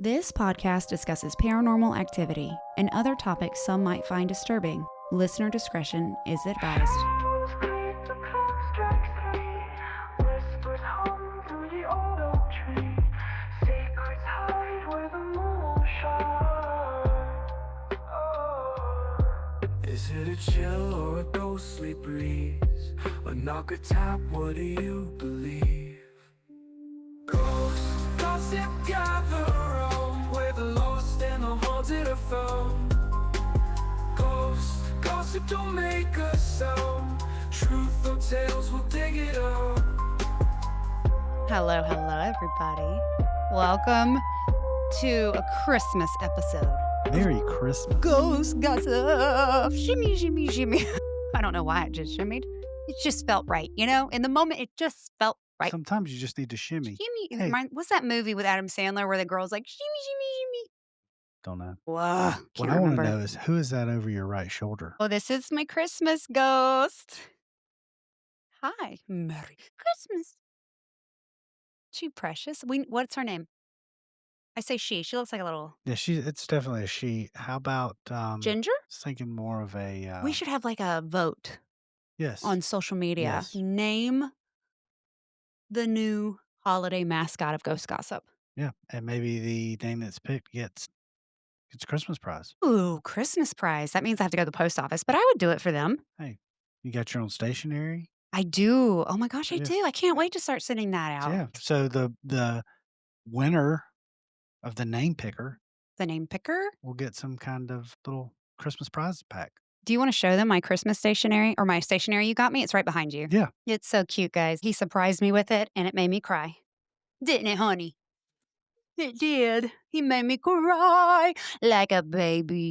This podcast discusses paranormal activity and other topics some might find disturbing. Listener discretion is advised. Is it a chill or a ghostly breeze? A knock, a tap, what do you believe? Ghosts, gossip, gather around where the lost and the haunted are found. Ghosts, gossip, don't make a sound. Truth or tales, we'll dig it out. Hello, everybody. Welcome to a Christmas episode. Merry Christmas. Ghost gossip. Shimmy, shimmy, shimmy. I don't know why it just shimmied. It just felt right, you know? In the moment, it just felt right. Sometimes you just need to shimmy. Shimmy. Hey. What's that movie with Adam Sandler where the girl's like, shimmy, shimmy, Don't know. shimmy? What I want to know is, who is that over your right shoulder? Oh, this is my Christmas ghost. Hi. Merry Christmas. She precious. What's her name? I say she. She looks like a little Yeah, it's definitely a she. How about ginger. I was thinking more of a We should have like a vote yes. on social media. Yes. Name the new holiday mascot of Ghost Gossip. Yeah. And maybe the name that's picked gets Christmas prize. Ooh, Christmas prize. That means I have to go to the post office, but I would do it for them. Hey, you got your own stationery? I do. Oh my gosh, I Yes. do. I can't wait to start sending that out. Yeah. So the winner of the name picker The name picker. will get some kind of little Christmas prize pack. Do you want to show them my Christmas stationery or my stationery you got me? It's right behind you. Yeah. It's so cute, guys. He surprised me with it and it made me cry. Didn't it, honey? It did. He made me cry like a baby.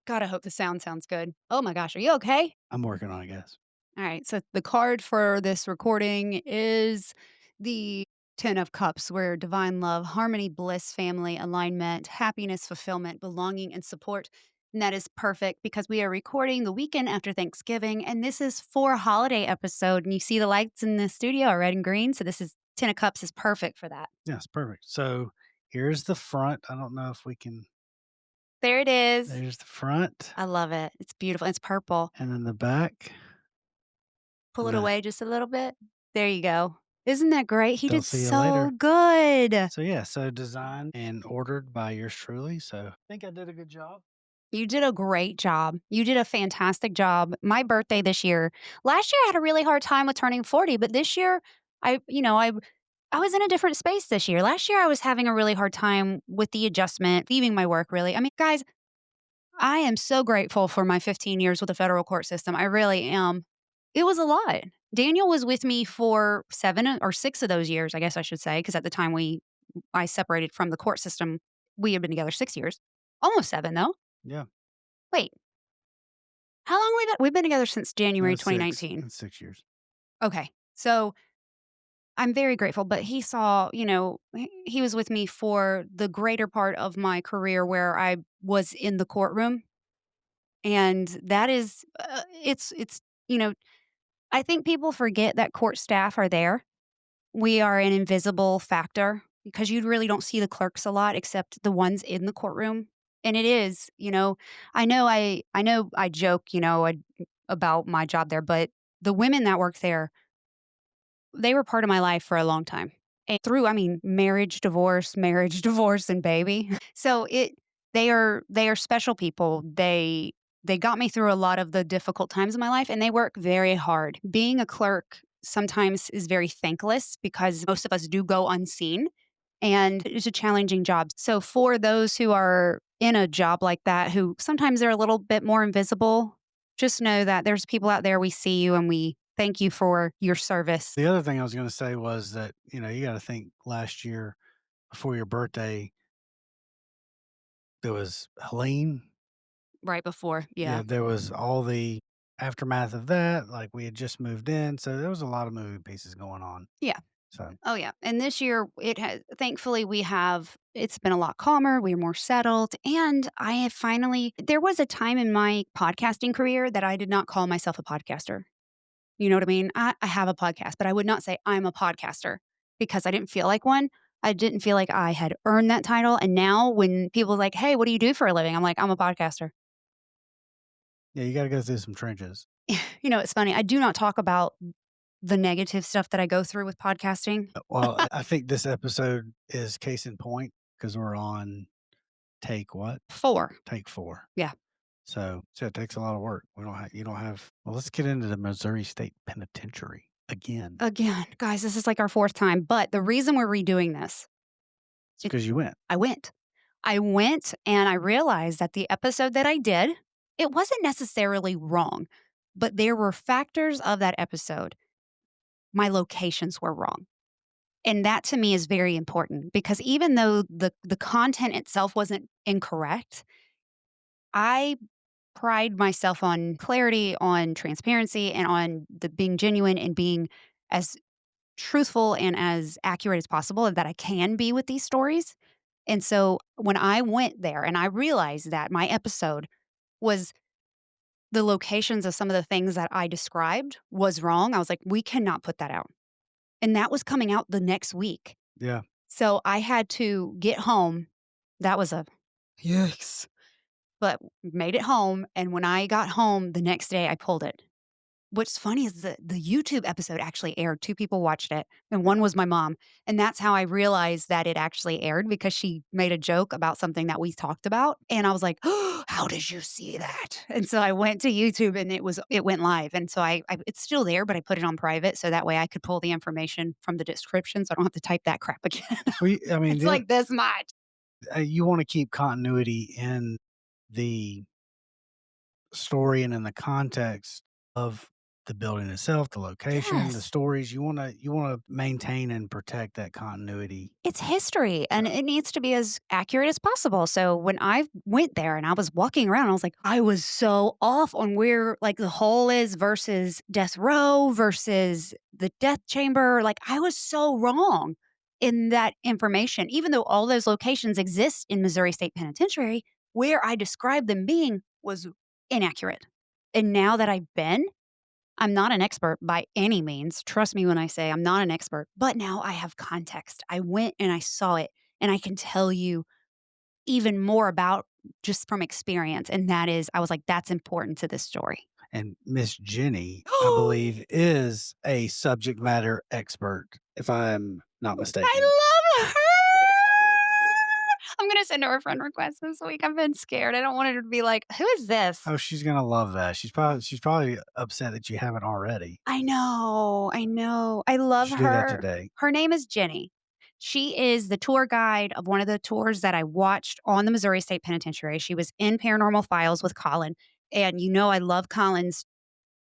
God, I hope the sound sounds good. Oh my gosh, are you okay? I'm working on it, guys. All right, so the card for this recording is the 10 of Cups, where divine love, harmony, bliss, family, alignment, happiness, fulfillment, belonging, and support. And that is perfect because we are recording the weekend after Thanksgiving, and this is for a holiday episode. And you see the lights in the studio are red and green, so this is 10 of Cups is perfect for that. Yes, perfect. So here's the front. I don't know if we can. There it is. There's the front. I love it. It's beautiful. It's purple. And then the back. Pull it Nah. away just a little bit. There you go. Isn't that great? He Don't did see you so later. good. So yeah, so designed and ordered by yours truly. So I think I did a good job. You did a great job. You did a fantastic job. My birthday this year. Last year I had a really hard time with turning 40, but this year I was in a different space this year. Last year I was having a really hard time with the adjustment, leaving my work really. I mean, guys, I am so grateful for my 15 years with the federal court system. I really am. It was a lot. Daniel was with me for 7 or 6 of those years, I guess I should say, because at the time I separated from the court system. We had been together 6 years. Almost 7 though. Yeah. Wait. How long have we been? We've been together since January No, 2019. 6 years. Okay. So I'm very grateful, but he saw, he was with me for the greater part of my career where I was in the courtroom. And that is, I think people forget that court staff are there. We are an invisible factor because you really don't see the clerks a lot except the ones in the courtroom. And it is, I know I joke, about my job there, but the women that work there, they were part of my life for a long time. And through, marriage, divorce, and baby. So they are special people. They got me through a lot of the difficult times in my life and they work very hard. Being a clerk sometimes is very thankless because most of us do go unseen and it's a challenging job. So for those who are in a job like that, who sometimes they're a little bit more invisible, just know that there's people out there, we see you and we thank you for your service. The other thing I was going to say was that, you got to think last year before your birthday, there was Helene. Right before, yeah. There was all the aftermath of that. Like we had just moved in. So there was a lot of moving pieces going on. Yeah. So, oh yeah. And this year thankfully it's been a lot calmer. We're more settled. And there was a time in my podcasting career that I did not call myself a podcaster. You know what I mean? I have a podcast, but I would not say I'm a podcaster because I didn't feel like one. I didn't feel like I had earned that title, and now when people are like, "Hey, what do you do for a living?" I'm like, "I'm a podcaster." Yeah, you gotta go through some trenches. You know, it's funny, I do not talk about the negative stuff that I go through with podcasting. Well, I think this episode is case in point because 'cause we're on take what? 4. Take 4. Yeah. So it takes a lot of work. We don't have you don't have well, let's get into the Missouri State Penitentiary again. Again, guys, this is like our 4th time, but the reason we're redoing this, It's it because you went. I went. I went and I realized that the episode that I did, it wasn't necessarily wrong, but there were factors of that episode. My locations were wrong. And that to me is very important because even though the content itself wasn't incorrect, I pride myself on clarity, on transparency, and on the being genuine and being as truthful and as accurate as possible that I can be with these stories. And so when I went there and I realized that my episode was the locations of some of the things that I described was wrong, I was like, we cannot put that out. And that was coming out the next week. Yeah. So I had to get home. That was a yikes. But made it home. And when I got home the next day, I pulled it. What's funny is the YouTube episode actually aired. 2 people watched it, and one was my mom, and that's how I realized that it actually aired because she made a joke about something that we talked about, and I was like, "Oh, how did you see that?" And so I went to YouTube, and it went live, and so I it's still there, but I put it on private so that way I could pull the information from the description, so I don't have to type that crap again. I mean, It's like this much. you wanna keep continuity in the story and in the context of the building itself, the location, the Yes. stories. You wanna maintain and protect that continuity. It's history and So it needs to be as accurate as possible. So when I went there and I was walking around, I was like, I was so off on where like the hole is versus death row versus the death chamber. Like I was so wrong in that information, even though all those locations exist in Missouri State Penitentiary, where I described them being was inaccurate. And now that I've been, I'm not an expert by any means. Trust me when I say I'm not an expert, but now I have context. I went and I saw it, and I can tell you even more about just from experience. And that is, I was like, that's important to this story. and Miss Jenny, I believe, is a subject matter expert, if I'm not mistaken. I love her. I'm going to send her a friend request this week. I've been scared. I don't want her to be like, who is this? Oh, she's gonna love that. She's probably upset that you haven't already. I know, I know. I You love should do that her. today. Her name is Jenny. She is the tour guide of one of the tours that I watched on the Missouri State Penitentiary. She was in Paranormal Files with Colin, and you know I love Colin's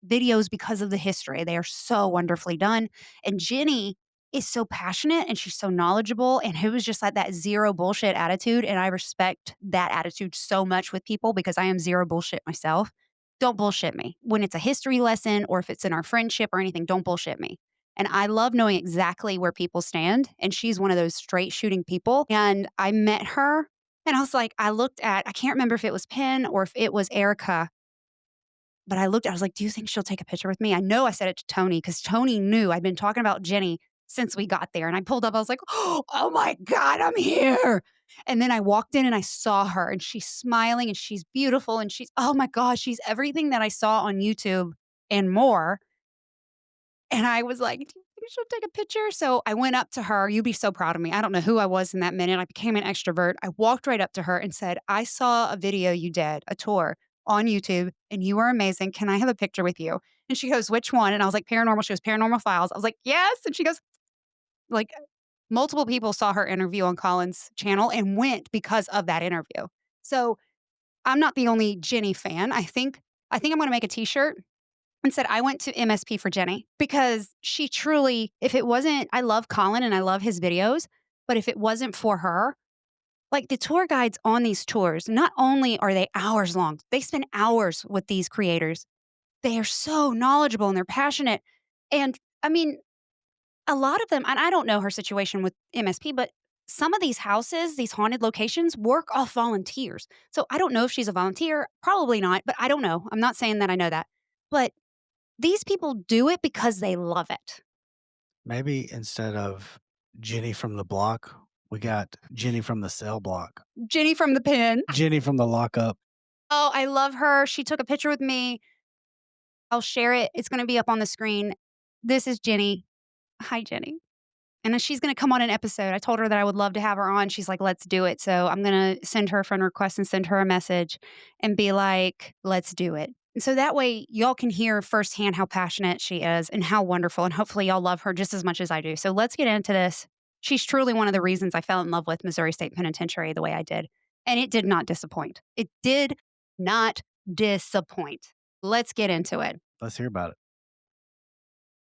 videos because of the history. They are so wonderfully done. And Jenny is so passionate and she's so knowledgeable and who was just like that zero bullshit attitude. And I respect that attitude so much with people because I am zero bullshit myself. Don't bullshit me. When it's a history lesson or if it's in our friendship or anything, don't bullshit me. And I love knowing exactly where people stand. And she's one of those straight shooting people. And I met her and I was like, I can't remember if it was Penn or if it was Erica, but I was like, "Do you think she'll take a picture with me?" I know I said it to Tony because Tony knew I'd been talking about Jenny since we got there, and I pulled up, I was like, "Oh my god, I'm here." And then I walked in and I saw her, and she's smiling, and she's beautiful, and she's oh my gosh, she's everything that I saw on YouTube and more. And I was like, "Do you think she'll take a picture?" So I went up to her. You'd be so proud of me. I don't know who I was in that minute. I became an extrovert. I walked right up to her and said, "I saw a video you did, a tour on YouTube, and you were amazing. Can I have a picture with you?" And she goes, "Which one?" And I was like, "Paranormal." She goes, "Paranormal Files." I was like, "Yes." And she goes, like, multiple people saw her interview on Colin's channel and went because of that interview. So I'm not the only Jenny fan. I think I'm gonna make a t-shirt and said, I went to MSP for Jenny because she truly, if it wasn't, I love Colin and I love his videos, but if it wasn't for her, like the tour guides on these tours, not only are they hours long, they spend hours with these creators. They are so knowledgeable and they're passionate. And I mean, a lot of them, and I don't know her situation with MSP, but some of these houses, these haunted locations work off volunteers. So I don't know if she's a volunteer, probably not, but I don't know. I'm not saying that I know that. But these people do it because they love it. Maybe instead of Jenny from the block, We got Jenny from the cell block. Jenny from the pen. Jenny from the lockup. Oh, I love her. She took a picture with me. I'll share it. It's gonna be up on the screen. This is Jenny. Hi, Jenny. And then she's gonna come on an episode. I told her that I would love to have her on. She's like, "Let's do it." So I'm gonna send her a friend request and send her a message and be like, "Let's do it." And so that way y'all can hear firsthand how passionate she is and how wonderful. And hopefully y'all love her just as much as I do. So let's get into this. She's truly one of the reasons I fell in love with Missouri State Penitentiary the way I did. And it did not disappoint. It did not disappoint. Let's get into it. Let's hear about it.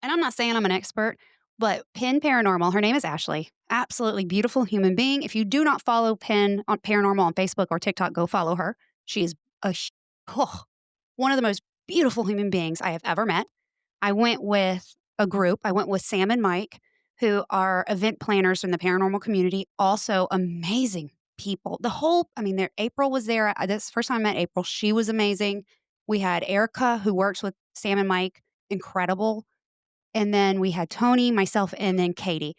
And I'm not saying I'm an expert, but Penn Paranormal, her name is Ashley, absolutely beautiful human being. If you do not follow Penn on Paranormal on Facebook or TikTok, go follow her. She is oh, one of the most beautiful human beings I have ever met. I went with a group. I went with Sam and Mike, who are event planners in the paranormal community, also amazing people. April was there. This first time I met April. She was amazing. We had Erica, who works with Sam and Mike, incredible. And then we had Tony, myself, and then Katie.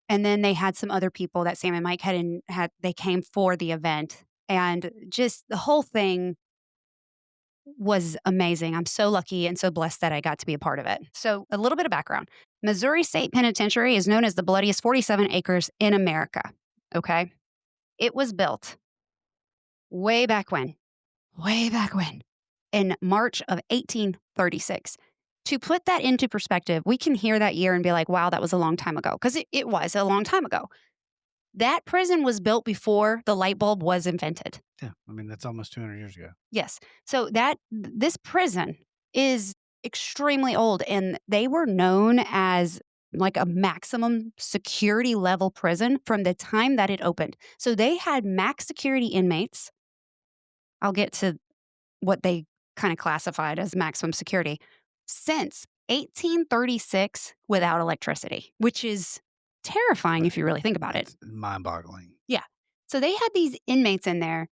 And then they had some other people that Sam and Mike they came for the event. And just the whole thing was amazing. I'm so lucky and so blessed that I got to be a part of it. So, a little bit of background. Missouri State Penitentiary is known as the bloodiest 47 acres in America. Okay. It was built way back when, in March of 1836. To put that into perspective, we can hear that year and be like, wow, that was a long time ago, because it was a long time ago. That prison was built before the light bulb was invented. Yeah, I mean, that's almost 200 years ago. Yes. So this prison is extremely old, and they were known as like a maximum security level prison from the time that it opened. So they had max security inmates. I'll get to what they kind of classified as maximum security since 1836 without electricity, which is terrifying if you really think about it. Mind-boggling. Yeah. So they had these inmates in there,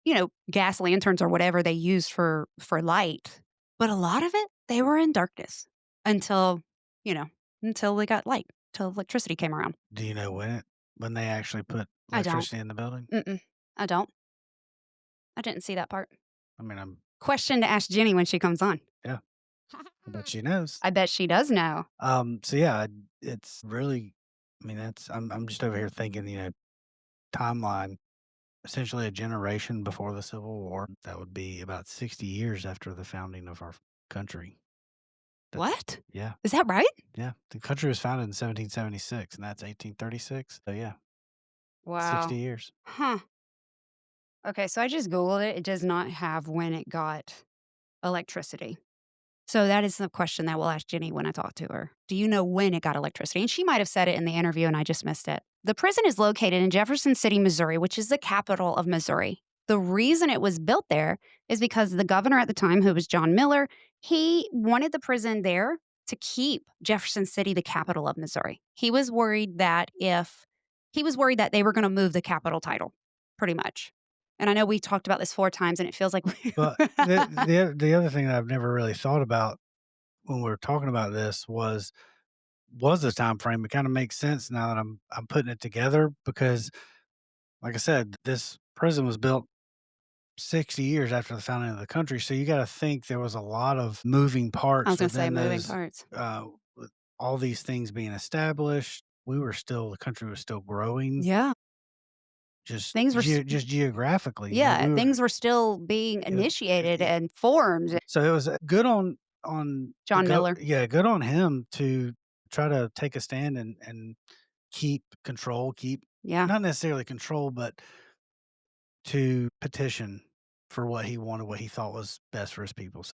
gas lanterns or whatever they used for light. But a lot of it, they were in darkness until, until they got light, till electricity came around. Do you know when they actually put I don't. electricity in the building? Mm-mm. I don't. I didn't see that part. I mean, I'm Question to ask Jenny when she comes on. yeah, I bet she knows. I bet she does know. So yeah, it's really, I mean, I'm just over here thinking, timeline, essentially a generation before the Civil War. That would be about 60 years after the founding of our country. What? Yeah, Is that right? yeah. The country was founded in 1776, and that's 1836. So yeah, Wow. 60 years. Huh. Okay, so I just Googled it. It does not have when it got electricity. So that is the question that we'll ask Jenny when I talk to her. Do you know when it got electricity? And she might have said it in the interview and I just missed it. The prison is located in Jefferson City, Missouri, which is the capital of Missouri. The reason it was built there is because the governor at the time, who was John Miller, he wanted the prison there to keep Jefferson City the capital of Missouri. He was worried that they were going to move the capital title, pretty much. And I know we talked about this 4 times, and it feels like But the other thing that I've never really thought about when we were talking about this was the time frame. It kind of makes sense now that I'm putting it together because, like I said, this prison was built 60 years after the founding of the country. So you got to think there was a lot of moving I parts was going to say within moving those. parts. With all these things being established, the country was still growing. Yeah. Just Things were just geographically. Yeah, things were still being initiated it, and formed. So it was good on John Miller. yeah, good on him to try to take a stand and keep control, Yeah. not necessarily control, but to petition for what he wanted, what he thought was best for his people. So,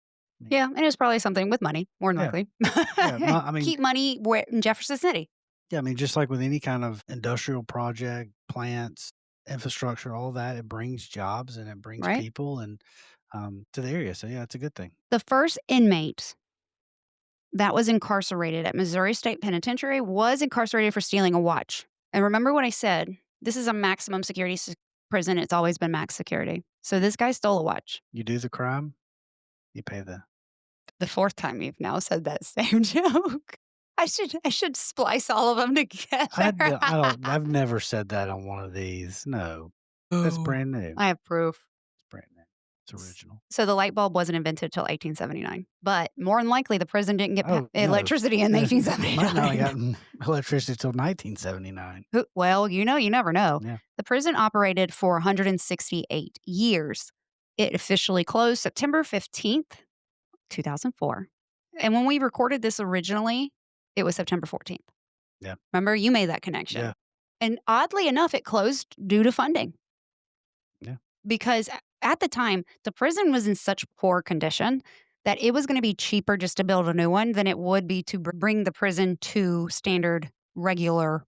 Yeah, and it was probably something with money, more than yeah, likely. yeah, I mean, Keep money where in Jefferson City. yeah, I mean, just like with any kind of industrial project, plants, infrastructure, all that, it brings jobs and it brings Right? people and to the area. So yeah, it's a good thing. The first inmate that was incarcerated at Missouri State Penitentiary was incarcerated for stealing a watch. And remember what I said, this is a maximum security prison. It's always been max security. So this guy stole a watch. You do the crime, you pay the. The 4th time you've now said that same joke. I should splice all of them together. I don't I've never said that on one of these. No. That's Oh. brand new. I have proof. It's brand new. It's original. So the light bulb wasn't invented till 1879, but more than likely the prison didn't get Oh, no. electricity in Might not have 1879. gotten electricity till 1979. Well, you never know. Yeah. The prison operated for 168 years. It officially closed September 15th, 2004. And when we recorded this originally, it was September 14th. Yeah. Remember, you made that connection. Yeah. And oddly enough, it closed due to funding Yeah. because at the time, the prison was in such poor condition that it was going to be cheaper just to build a new one than it would be to bring the prison to standard regular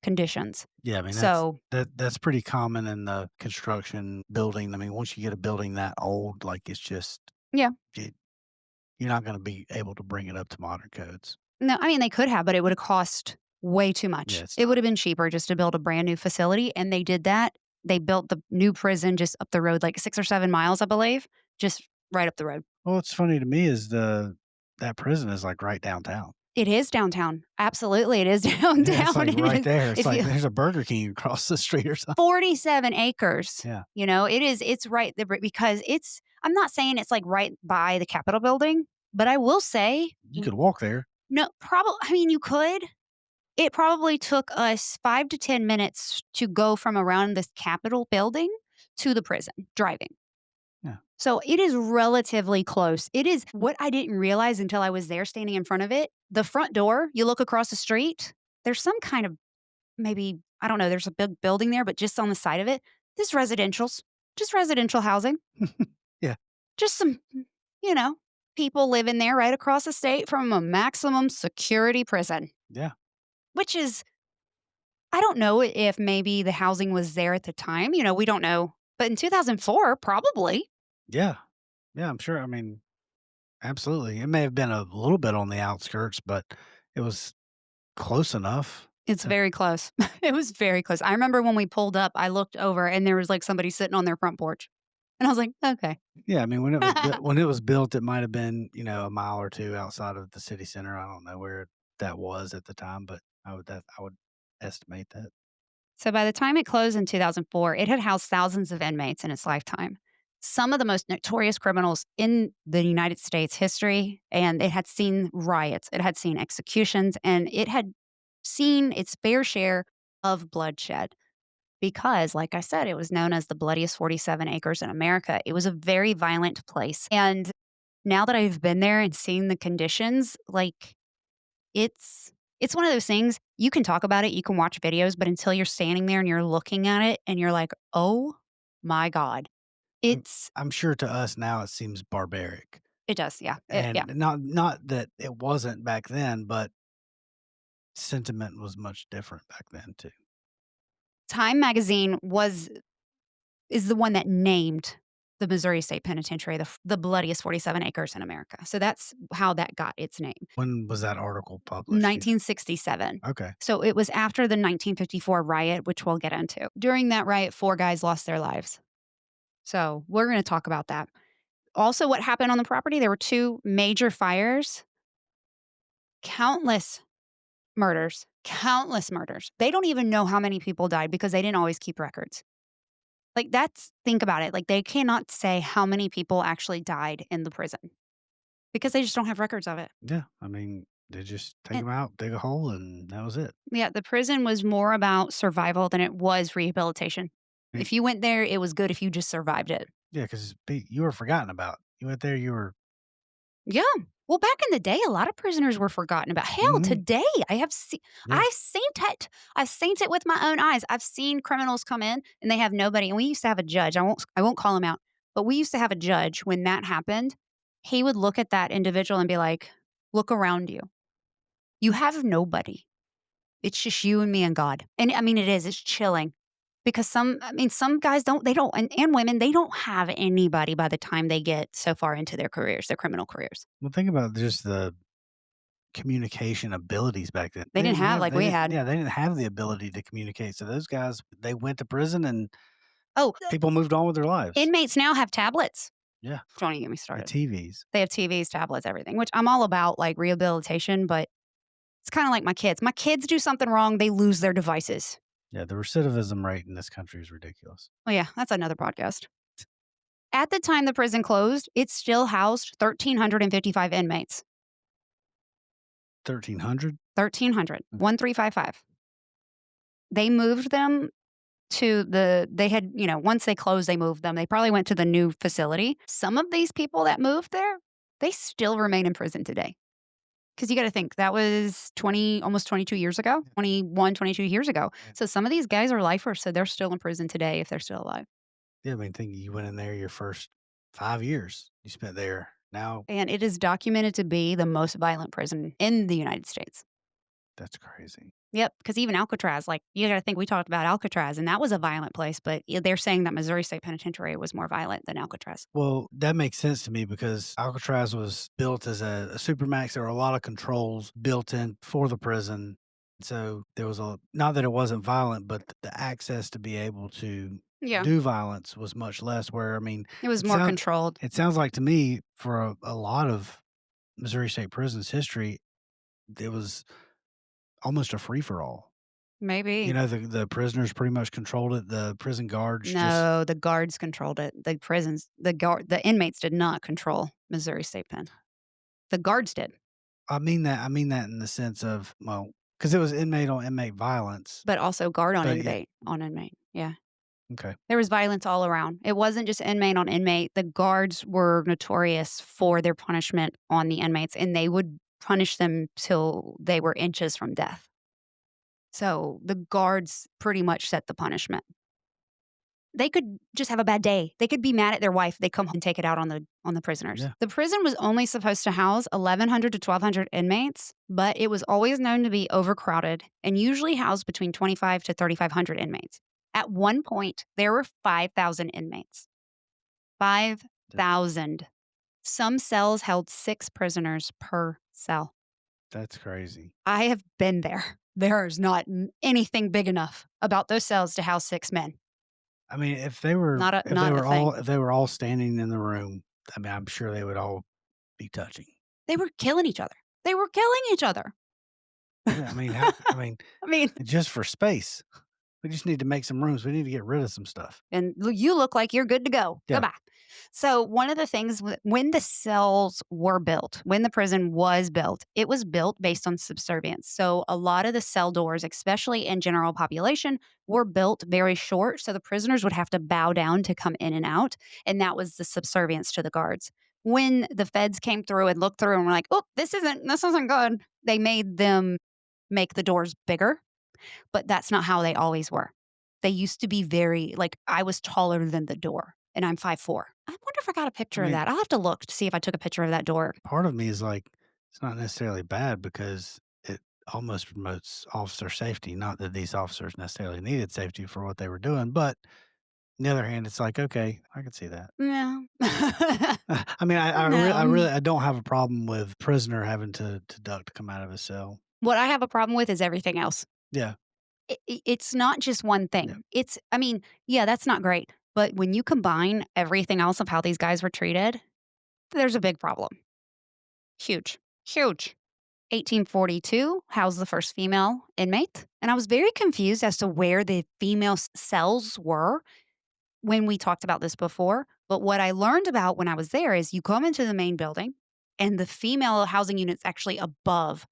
conditions. Yeah, I mean, So, that's pretty common in the construction building. I mean, once you get a building that old, like, it's just yeah. you you're not gonna be able to bring it up to modern codes. No, I mean, they could have, but it would have cost way too Yeah, much. it's It not. would have been cheaper just to build a brand new facility, and they did that. They built the new prison just up the road, like 6 or 7 miles, I believe, just right up the road. Well, what's funny to me is that prison is, like, right downtown. It is downtown. Absolutely, it is Yeah, it's, downtown. like, It right is there. It's if like you there's a Burger King across the street or something. 47 acres, Yeah. it's right there because I'm not saying it's, like, right by the Capitol building, but I will say You could walk there. no, I mean, you could. It probably took us 5 to 10 minutes to go from around this Capitol building to the prison driving. Yeah. So it is relatively close. It is what I didn't realize until I was there standing in front of it. The front door, you look across the street, there's some kind of maybe, I don't know, there's a big building there, but just on the side of it, there's residentials, just residential housing, Yeah. just some, you know, people living there right across the state from a maximum security prison, Yeah. which is I don't know if maybe the housing was there at the time, we don't know. But in 2004, probably. Yeah. Yeah, I'm sure. I mean, absolutely. It may have been a little bit on the outskirts, but it was close enough. It's To very close. It was very close. I remember when we pulled up, I looked over and there was like somebody sitting on their front porch. And I was like, okay. Yeah, I mean, when it was built, it might have been, a mile or 2 outside of the city center. I don't know where that was at the time, but I would estimate that. So by the time it closed in 2004, it had housed thousands of inmates in its lifetime. Some of the most notorious criminals in the United States history, and it had seen riots, it had seen executions, and it had seen its fair share of bloodshed. Because, like I said, it was known as the bloodiest 47 acres in America. It was a very violent place. And now that I've been there and seen the conditions, like it's one of those things you can talk about it, you can watch videos, but until you're standing there and you're looking at it and you're like, "Oh my god." I'm It's I'm sure to us now it seems barbaric, it does, yeah. Yeah. and not that it wasn't back then, but sentiment was much different back then too. Time magazine is the one that named the Missouri State Penitentiary the bloodiest 47 acres in America. So that's how that got its name. When was that article published? 1967. Okay. So it was after the 1954 riot, which we'll get into. During that riot, 4 guys lost their lives. So we're going to talk about that. Also, what happened on the property, there were 2 major fires, countless murders, countless murders. They don't even know how many people died because they didn't always keep records. Like, think about it. Like, they cannot say how many people actually died in the prison because they just don't have records of it. Yeah, I mean, they just take And them out, dig a hole, and that was it. yeah, the prison was more about survival than it was rehabilitation. Mm, If you went there, it was good if you just survived it. yeah, because you were forgotten about. You went there, you were Yeah. Well, back in the day, a lot of prisoners were forgotten about. Hell, mhm, today yeah, I've seen it. I've seen it with my own eyes. I've seen criminals come in and they have nobody. And we used to have a judge. I won't call him out, but we used to have a judge when that happened. He would look at that individual and be like, "Look around you. You have nobody. It's just you and me and God." And I mean, it is. It's chilling because some guys don't, and women, they don't have anybody by the time they get so far into their careers, their criminal careers. well, think about just the communication abilities back then. They didn't have like They we didn't had. yeah, they didn't have the ability to communicate, so those guys, they went to prison and Oh, people moved on with their lives. inmates now have tablets. Yeah, Don't even get me the started. TVs. They have TVs, tablets, everything, which I'm all about, like, rehabilitation, but It's kinda like my kids. My kids do something wrong, they lose their devices. Yeah, the recidivism rate in this country is ridiculous. Oh, yeah, that's another podcast. At the time the prison closed, it still housed 1,355 inmates. 1,300? 1,300, Okay. 1355. They moved them to they had, once they closed, they moved them. They probably went to the new facility. Some of these people that moved there, they still remain in prison today. Because you gotta think, that was 20, almost 22 years ago, 21, 22 years ago. Yeah. So some of these guys are lifers, so they're still in prison today if they're still alive. Yeah, I mean, think you went in there your first 5 years you spent there. Now And it is documented to be the most violent prison in the United States. that's crazy. Yep, because even Alcatraz, like, you gotta think we talked about Alcatraz, and that was a violent place, but they're saying that Missouri State Penitentiary was more violent than Alcatraz. Well, that makes sense to me because Alcatraz was built as a supermax. There were a lot of controls built in for the prison. So there was a not that it wasn't violent, but the access to be able to Yeah, do violence was much less. Where I mean, it was it more sounds controlled. it sounds like to me for a lot of Missouri State Prison's history, it was almost a free for all. You Maybe. know, the prisoners pretty much controlled it. The prison guards just No, the guards controlled it. The inmates did not control Missouri State Pen. The guards did, I mean that in the sense of, well, because it was inmate on inmate violence, but also guard on but yeah, inmate. Yeah. okay. There was violence all around. It wasn't just inmate on inmate. The guards were notorious for their punishment on the inmates, and they would punish them till they were inches from death. So the guards pretty much set the punishment. They could just have a bad day. They could be mad at their wife. They come home and take it out on the prisoners. Yeah, The prison was only supposed to house 1,100 to 1,200 inmates, but it was always known to be overcrowded and usually housed between 25 to 3,500 inmates. At one point, there were 5,000 inmates. that 5,000. Some cells held 6 prisoners per cell. that's crazy. I have been there. There is not anything big enough about those cells to house 6 men. I mean, Not a thing. if they were all standing in the room, I mean, I'm sure they would all be touching. They were killing each other. They were killing each other. Yeah, I mean, how I mean, I mean, just for space, we just need to make some rooms. We need to get rid of some stuff. you look like you're good to go. Yeah, Goodbye. So, one of the things when the cells were built, when the prison was built, it was built based on subservience. So, a lot of the cell doors, especially in general population, were built very short. So, the prisoners would have to bow down to come in and out. And that was the subservience to the guards. When the feds came through and looked through and were like, oh, this isn't good, they made them make the doors bigger, but that's not how they always were. They used to be very like, I was taller than the door, and I'm 5'4". I wonder if I got a I picture of mean, that. I'll have to look to see if I took a picture of that door. part of me is like, it's not necessarily bad because it almost promotes officer safety. Not that these officers necessarily needed safety for what they were doing, but on the other hand, it's like, okay, I can see that. Yeah. I mean, I No. really I don't have a problem with prisoner having to duck to come out of his cell. What I have a problem with is everything else. Yeah, It's not just one yeah. thing. I mean, yeah, that's not great, but when you combine everything else of how these guys were treated, there's a big problem. Huge. Huge. 1842 housed the first female inmate, and I was very confused as to where the female cells were when we talked about this before. But what I learned about when I was there is you come into the main building, and the female housing unit's actually above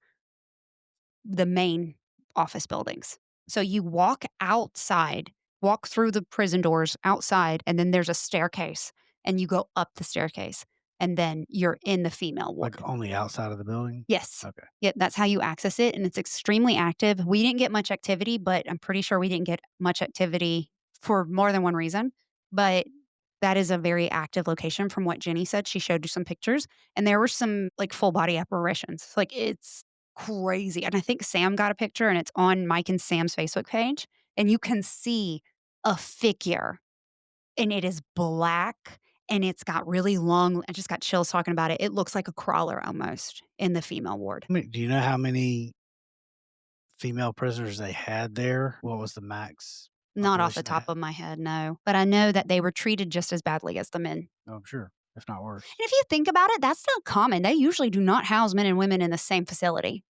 the main office buildings. So you walk outside, walk through the prison doors outside, and then there's a staircase, and you go up the staircase, and then you're in the female Like ward. on the outside of the building. Yes. Okay. Yep, that's how you access it, and it's extremely active. We didn't get much activity, but I'm pretty sure we didn't get much activity for more than one reason. But that is a very active location from what Jenny said. She showed you some pictures, and there were some, like, full body apparitions. Like, it's crazy, and I think Sam got a picture, and it's on Mike and Sam's Facebook page, and you can see a figure, and it is black, and it's got really long I just got chills talking about it. It looks like a crawler almost in the female ward. I mean, do you know how many female prisoners they had there? What was the max Not off the population they top had? of my head, no, but I know that they were treated just as badly as the men. Oh, I'm sure, if not worse. And if you think about it, that's not common. They usually do not house men and women in the same facility.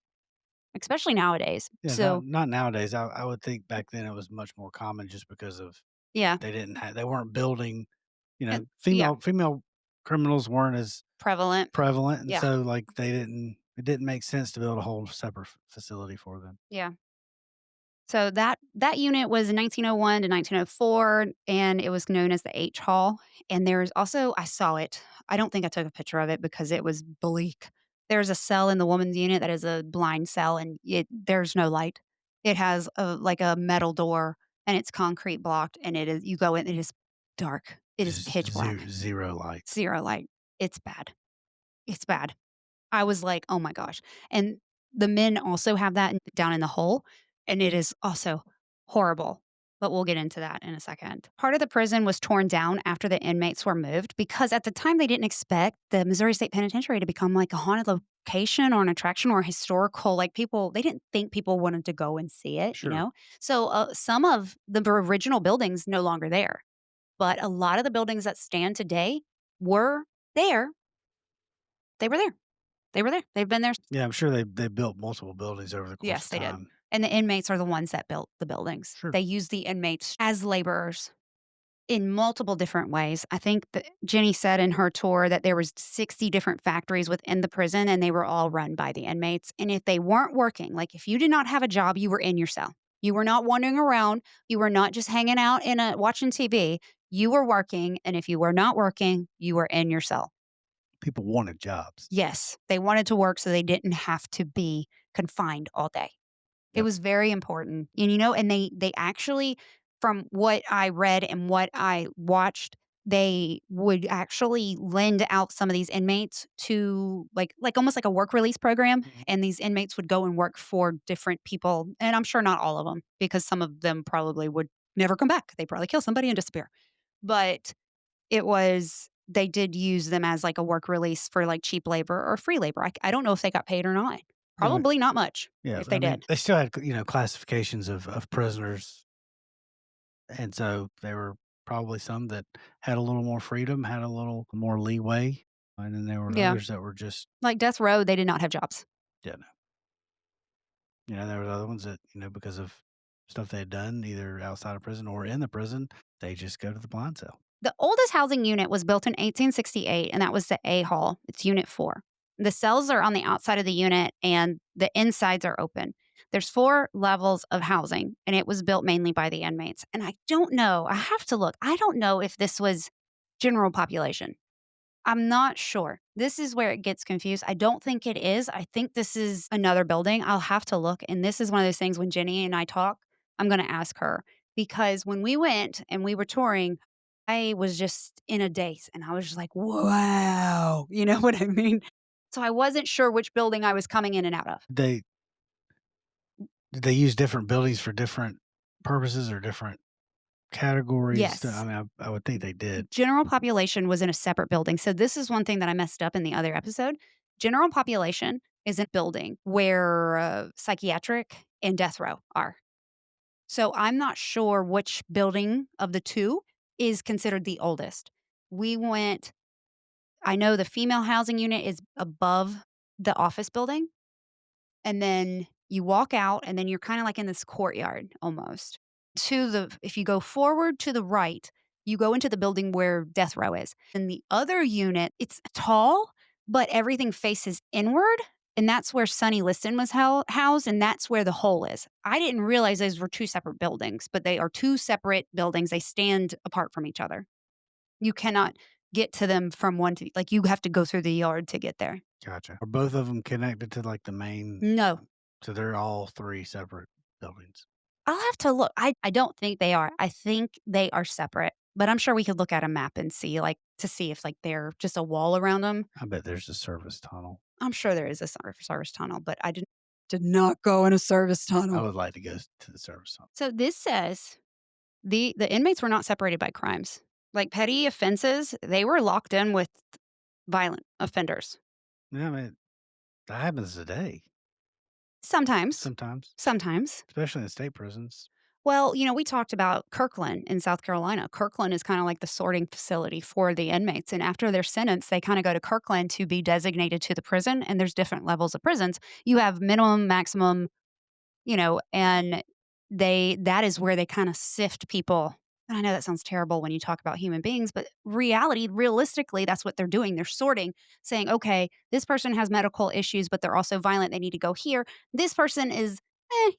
especially nowadays. Yeah, So, not nowadays. I would think back then it was much more common just because of yeah, they weren't building, and yeah, female criminals weren't as prevalent. prevalent, and Yeah, so, like, it didn't make sense to build a whole separate facility for them. yeah. So that unit was 1901 to 1904, and it was known as the H Hall. And there's also I saw it. I don't think I took a picture of it because it was bleak. There's a cell in the woman's unit that is a blind cell, and there's no light. It has like a metal door, and it's concrete blocked, and it is you go in, it is dark. It is Just pitch black, 0 light. zero light. It's bad. It's bad. I was like, "Oh my gosh." And the men also have that down in the hole, and it is also horrible, but we'll get into that in a second. Part of the prison was torn down after the inmates were moved because at the time they didn't expect the Missouri State Penitentiary to become like a haunted location or an attraction or historical, like people they didn't think people wanted to go and see it, you Sure. know? So, some of the original buildings no longer there, but a lot of the buildings that stand today were there. They were there. They were there. They've been there. Yeah, I'm sure they built multiple buildings over the course Yes, of they did. time. And the inmates are the ones that built the buildings. Sure. They use the inmates as laborers in multiple different ways. I think that Jenny said in her tour that there was 60 different factories within the prison and they were all run by the inmates. And if they weren't working, like if you did not have a job, you were in your cell. You were not wandering around. You were not just hanging out in a watching TV. You were working, and if you were not working, you were in your cell. People wanted jobs. Yes, they wanted to work so they didn't have to be confined all day. It Yep. was very important. And, and they actually from what I read and what I watched, they would actually lend out some of these inmates to like almost like a work release program, Mhm. and these inmates would go and work for different people, and I'm sure not all of them because some of them probably would never come back. They'd probably kill somebody and disappear. But it was they did use them as like a work release for like cheap labor or free labor. I don't know if they got paid or not. Yeah, Probably not much yeah, if I they mean, did. they still had, classifications of prisoners, and so there were probably some that had a little more freedom, had a little more leeway, and then there were Yeah. others that were just, Like death row, they did not have jobs. yeah, no. There were other ones that, because of stuff they had done either outside of prison or in the prison, they just go to the blind cell. The oldest housing unit was built in 1868, and that was the A Hall. It's Unit 4. The cells are on the outside of the unit, and the insides are open. There's 4 levels of housing, and it was built mainly by the inmates. And I don't know, I have to look. I don't know if this was general population. I'm not sure. This is where it gets confused. I don't think it is. I think this is another building. I'll have to look. And this is one of those things when Jenny and I talk, I'm going to ask her because when we went and we were touring, I was just in a daze and I was just like, wow. You know what I mean? So I wasn't sure which building I was coming in and out of. They Did they use different buildings for different purposes or different categories? I Yes. mean, I would think they did. General population was in a separate building. So this is one thing that I messed up in the other episode. General population is a building where psychiatric and death row are. So I'm not sure which building of the two is considered the oldest. We went, I know the female housing unit is above the office building. And then you walk out, and then you're kinda like in this courtyard almost. If you go forward to the right, you go into the building where death row is. In the other unit, it's tall, but everything faces inward, and that's where Sonny Liston was housed, and that's where the hole is. I didn't realize those were 2 separate buildings, but they are 2 separate buildings. They stand apart from each other. You cannot get to them from one to like, you have to go through the yard to get there. Gotcha. Are both of them connected to, like, the main, No. so they're all 3 separate buildings? I'll have to look. I don't think they are. I think they are separate, but I'm sure we could look at a map and see, like, to see if, like, they're just a wall around them. I bet there's a service tunnel. I'm sure there is a service tunnel, but I did not go in a service I tunnel. would like to go to the service tunnel. So this says the inmates were not separated by crimes. Like petty offenses, they were locked in with violent offenders. Yeah, I mean, that happens today Sometimes. sometimes, Sometimes. especially in state prisons. Well, we talked about Kirkland in South Carolina. Kirkland is kind of like the sorting facility for the inmates. And after their sentence, they kind of go to Kirkland to be designated to the prison. And there's different levels of prisons. You have minimum, maximum, and that is where they kind of sift people. And I know that sounds terrible when you talk about human beings, but realistically, that's what they're doing. They're sorting, saying, okay, this person has medical issues, but they're also violent. They need to go here. This person is,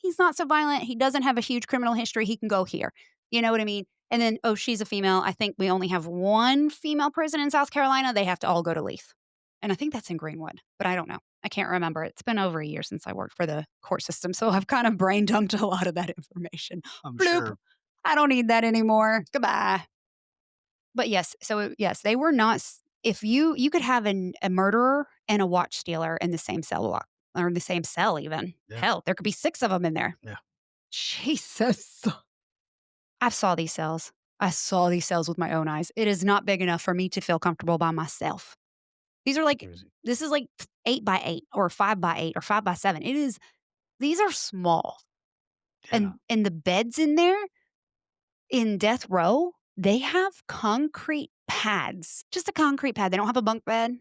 he's not so violent. He doesn't have a huge criminal history. He can go here. You know what I mean? And then, oh, she's a female. I think we only have one female prison in South Carolina. They have to all go to Leith. And I think that's in Greenwood, but I don't know. I can't remember. It's been over a year since I worked for the court system, so I've kind of brain dumped a lot of that information. I'm Bloop. sure. I don't need that anymore. Goodbye. But yes, so yes, they were not. If you could have a murderer and a watch stealer in the same cell block or in the same cell, even Yeah, hell, there could be six of them in there. yeah. Jesus, I saw these cells. I saw these cells with my own eyes. It is not big enough for me to feel comfortable by myself. These are like Crazy. this is like 8 by 8 or 5 by 8 or 5 by 7. It is these are small. Yeah. And the beds in there in death row, they have concrete pads. Just a concrete pad. They don't have a bunk bed.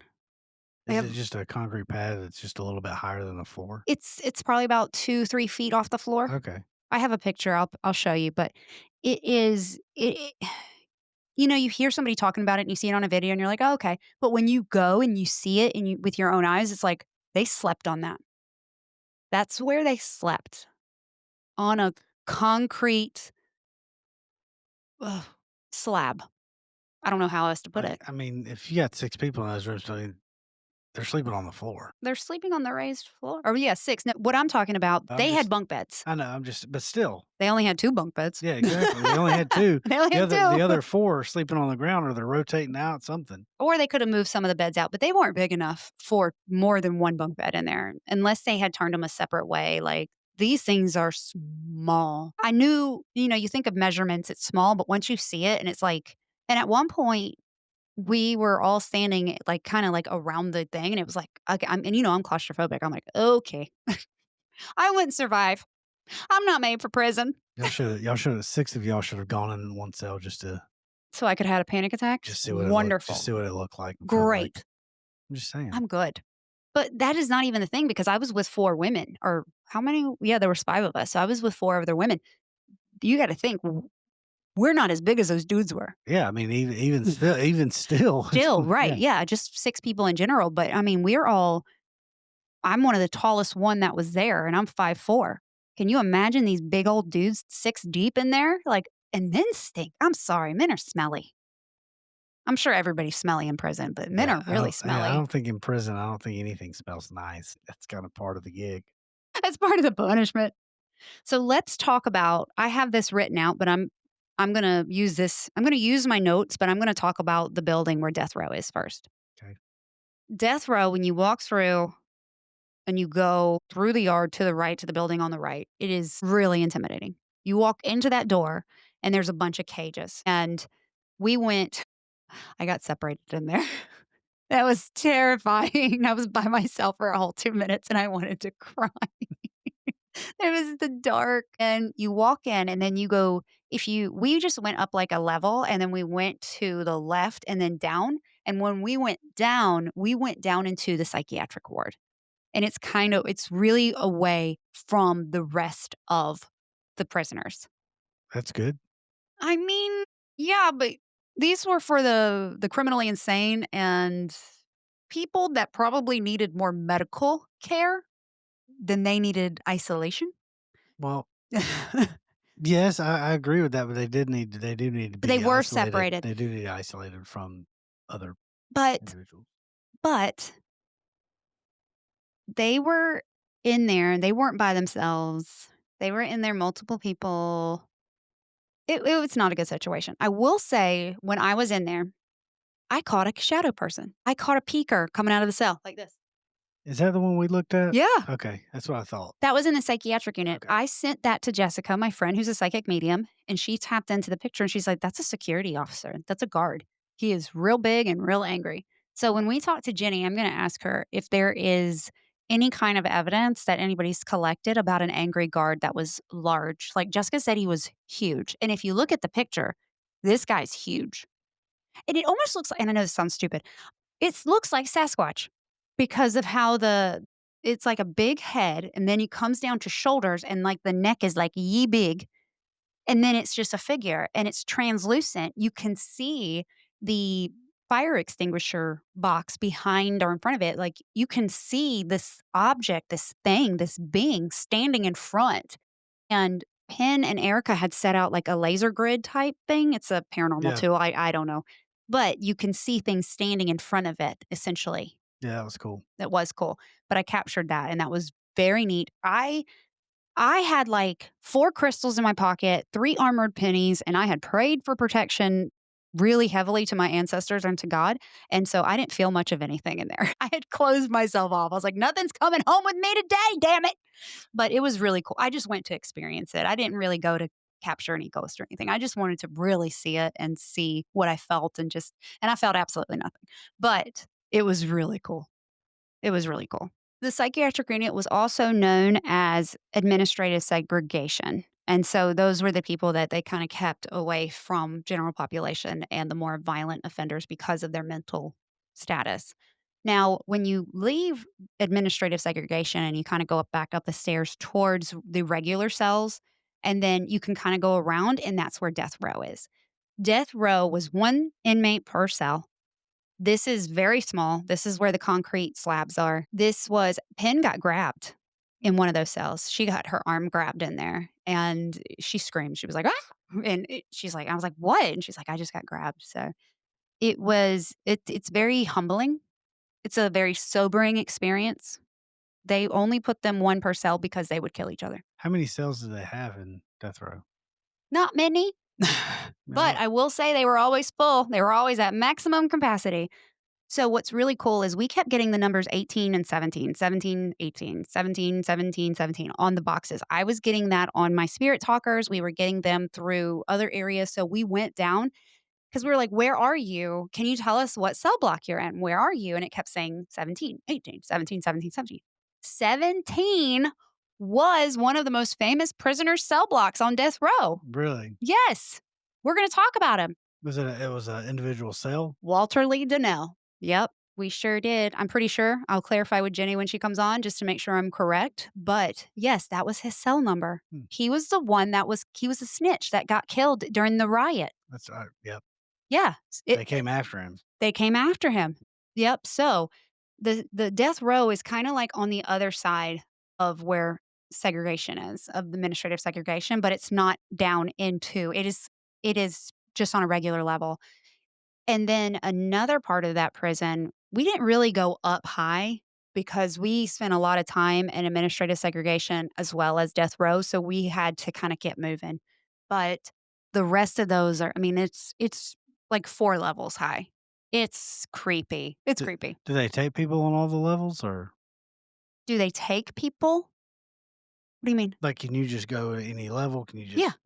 They Is have it just a concrete pad that's just a little bit higher than the floor? it's probably about 2, 3 feet off the floor. Okay. I have a picture. I'll show you, but it you hear somebody talking about it and you see it on a video and you're like, "Oh, okay." But when you go and you see it and you with your own eyes, it's like they slept on that. That's where they slept, on a concrete, ugh, slab. I don't know how else to put it. I mean, if you got 6 people in those rooms, I mean, they're sleeping on the floor. They're sleeping on the raised floor. Or yeah, 6. No, what I'm talking about, I'm they had just bunk beds. I know, I'm just but still. They only had 2 bunk beds. Yeah, exactly. They only had 2. They only had The 2. other 4 are sleeping on the ground or they're rotating out something. Or they could have moved some of the beds out, but they weren't big enough for more than 1 bunk bed in there unless they had turned them a separate way. Like, these things are small. I knew, you think of measurements, it's small, but once you see it and it's like and at one point, we were all standing, like, kinda, like, around the thing, and it was like, okay, I'm claustrophobic. I'm like, "Okay, I wouldn't survive. I'm not made for prison." Y'all should have 6 of y'all should have gone in one cell So I could have had a panic attack? just see what it looked just Wonderful. see what it looked like and felt like. Great. I'm just saying. I'm good. But that is not even the thing because I was with 4 women or how many? Yeah, there was 5 of us. So I was with 4 other women. You gotta think, we're not as big as those dudes were. Yeah, I mean, even still, it's Still, right, yeah. yeah, just 6 people in general, but, I mean, I'm one of the tallest one that was there, and I'm 5'4". Can you imagine these big old dudes 6 deep in there? Like and men stink. I'm sorry, men are smelly. I'm sure everybody's smelly in prison, but men are really I smelly. don't think in prison, I don't think anything smells nice. That's kinda part of the gig. That's part of the punishment. So let's talk about I have this written out, but I'm gonna use this. I'm gonna use my notes, but I'm gonna talk about the building where death row is first. Okay. Death row, when you walk through and you go through the yard to the right to the building on the right, it is really intimidating. You walk into that door and there's a bunch of cages. And we went, I got separated in there. That was terrifying. I was by myself for a whole 2 minutes and I wanted to cry. It was the dark, and you walk in, and then you go we just went up like a level, and then we went to the left and then down, and when we went down into the psychiatric ward, and it's really away from the rest of the prisoners. That's good. I mean, yeah, but these were for the criminally insane and people that probably needed more medical care than they needed isolation. Well, yes, I agree with that, but they do need to They be were isolated. separated, They do need isolated from other but individuals. but they were in there, and they weren't by themselves. They were in there, multiple people. It was not a good situation. I will say, when I was in there, I caught a shadow person. I caught a peeker coming out of the cell like this. Is that the one we looked at? Yeah. Okay, that's what I thought. That was in the psychiatric unit. Okay. I sent that to Jessica, my friend, who's a psychic medium, and she tapped into the picture and she's like, "That's a security officer. That's a guard. He is real big and real angry." So when we talk to Jenny, I'm going to ask her if there is any kind of evidence that anybody's collected about an angry guard that was large. Like Jessica said, he was huge. And if you look at the picture, this guy's huge. And it almost looks like, and I know this sounds stupid, it looks like Sasquatch because of how it's like a big head and then he comes down to shoulders and like the neck is like ye big. And then it's just a figure and it's translucent. You can see the fire extinguisher box behind or in front of it. Like you can see this object, this thing, this being standing in front. And Penn and Erica had set out like a laser grid type thing. It's a paranormal Yeah. tool. I don't know. But you can see things standing in front of it, essentially. Yeah, that was cool. That was cool. But I captured that and that was very neat. I had like 4 crystals in my pocket, 3 armored pennies, and I had prayed for protection really heavily to my ancestors and to God. And so I didn't feel much of anything in there. I had closed myself off. I was like, nothing's coming home with me today, damn it. But it was really cool. I just went to experience it. I didn't really go to capture any ghosts or anything. I just wanted to really see it and see what I felt and I felt absolutely nothing. But it was really cool. It was really cool. The psychiatric unit was also known as administrative segregation. And so those were the people that they kind of kept away from general population and the more violent offenders because of their mental status. Now, when you leave administrative segregation and you kind of go back up the stairs towards the regular cells, and then you can kind of go around, and that's where death row is. Death row was 1 inmate per cell. This is very small. This is where the concrete slabs are. Penn got grabbed in one of those cells. She got her arm grabbed in there and she screamed. She was like, ah! She's like, I was like, what? And she's like, I just got grabbed. So it's very humbling. It's a very sobering experience. They only put them 1 per cell because they would kill each other. How many cells do they have in death row? Not many, but Yeah. I will say they were always full. They were always at maximum capacity. So what's really cool is we kept getting the numbers 18 and 17, 17, 18, 17, 17, 17 on the boxes. I was getting that on my spirit talkers. We were getting them through other areas. So we went down because we were like, where are you? Can you tell us what cell block you're in? Where are you? And it kept saying 17, 18, 17, 17, 17. 17 was one of the most famous prisoner cell blocks on death row. Really? Yes. We're going to talk about him. It was an individual cell? Walter Lee Donnell. Yep, we sure did. I'm pretty sure. I'll clarify with Jenny when she comes on just to make sure I'm correct. But yes, that was his cell number. Hmm. He was the one he was a snitch that got killed during the riot. That's yep. Yeah. They came after him. They came after him. Yep. So the death row is kind of like on the other side of where segregation is, of the administrative segregation, but it's not down into it is just on a regular level. And then another part of that prison, we didn't really go up high because we spent a lot of time in administrative segregation as well as death row. So we had to kind of get moving. But the rest of those are, I mean, it's like 4 levels high. It's creepy. It's Do creepy. do they take people on all the levels, or, Do they take people? What do you mean? like, can you just go to any level? Can you Yeah. just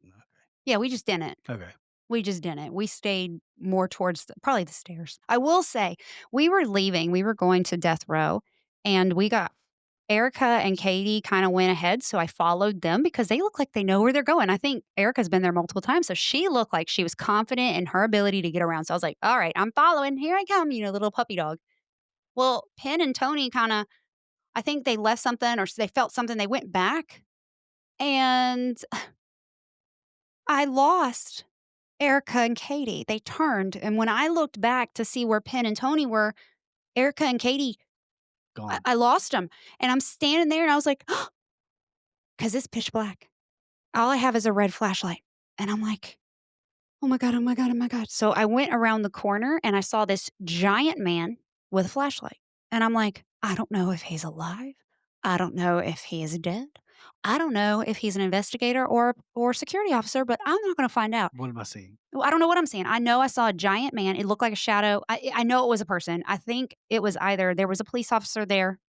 Yeah, we just didn't. Okay. We just didn't. We stayed more towards probably the stairs. I will say, we were leaving, we were going to death row, and we got Erica and Katie kind of went ahead, so I followed them because they look like they know where they're going. I think Erica's been there multiple times, so she looked like she was confident in her ability to get around. So I was like, "All right, I'm following. Here I come, little puppy dog." Well, Penn and Tony I think they left something or they felt something. They went back, and I lost Erica and Katie. They turned, and when I looked back to see where Penn and Tony were, Erica and Katie, I, Gone. I lost them. And I'm standing there, and I was like, because it's pitch black. All I have is a red flashlight. And I'm like, oh my God, oh my God, oh my God. So I went around the corner, and I saw this giant man with a flashlight. And I'm like, I don't know if he's alive. I don't know if he is dead. I don't know if he's an investigator or security officer, but I'm not going to find out. What am I seeing? Well, I don't know what I'm seeing. I know I saw a giant man. It looked like a shadow. I know it was a person. I think it was either there was a police officer there,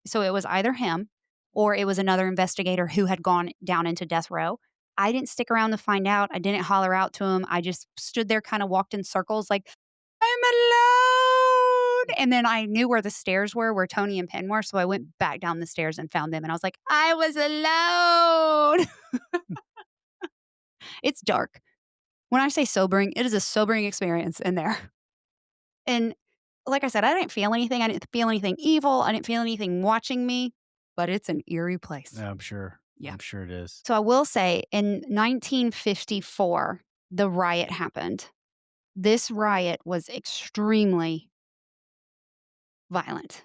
so it was either him or it was another investigator who had gone down into death row. I didn't stick around to find out. I didn't holler out to him. I just stood there, kind of walked in circles like, I'm alone. And then I knew where the stairs were, where Tony and Penn were, so I went back down the stairs and found them, and I was like, "I was alone." It's dark. When I say sobering, it is a sobering experience in there. And like I said, I didn't feel anything. I didn't feel anything evil. I didn't feel anything watching me, but it's an eerie place. Yeah, I'm sure. Yeah. I'm sure it is. So I will say in 1954, the riot happened. This riot was extremely violent.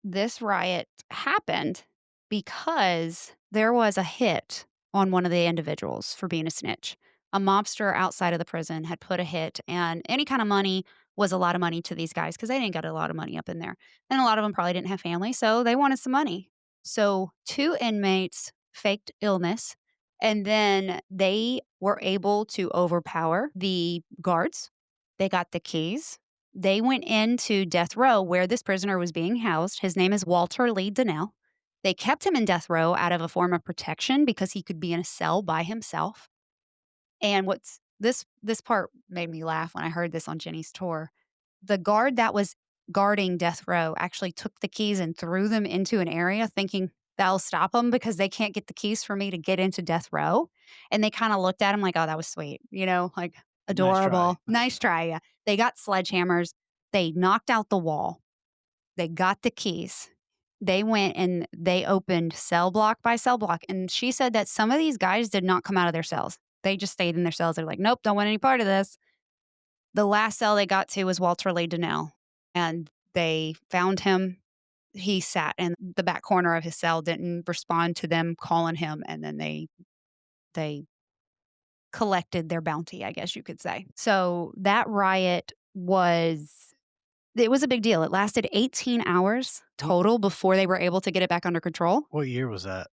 This riot happened because there was a hit on one of the individuals for being a snitch. A mobster outside of the prison had put a hit, and any kind of money was a lot of money to these guys because they didn't get a lot of money up in there. And a lot of them probably didn't have family, so they wanted some money. So, two inmates faked illness, and then they were able to overpower the guards. They got the keys, they went into death row where this prisoner was being housed. His name is Walter Lee Donnell. They kept him in death row out of a form of protection because he could be in a cell by himself. And what's this part made me laugh when I heard this on Jenny's tour. The guard that was guarding death row actually took the keys and threw them into an area thinking that'll stop them because they can't get the keys for me to get into death row. And they kind of looked at him like, "Oh, that was sweet." Like Nice try. adorable. Nice try. Yeah. They got sledgehammers. They knocked out the wall. They got the keys. They went and they opened cell block by cell block. And she said that some of these guys did not come out of their cells. They just stayed in their cells. They're like, "Nope, don't want any part of this." The last cell they got to was Walter Lee Donnell, and they found him. He sat in the back corner of his cell, didn't respond to them calling him, and then they collected their bounty, I guess you could say. So that riot was a big deal. It lasted 18 hours What total before they were able to get it back under control. what year was that?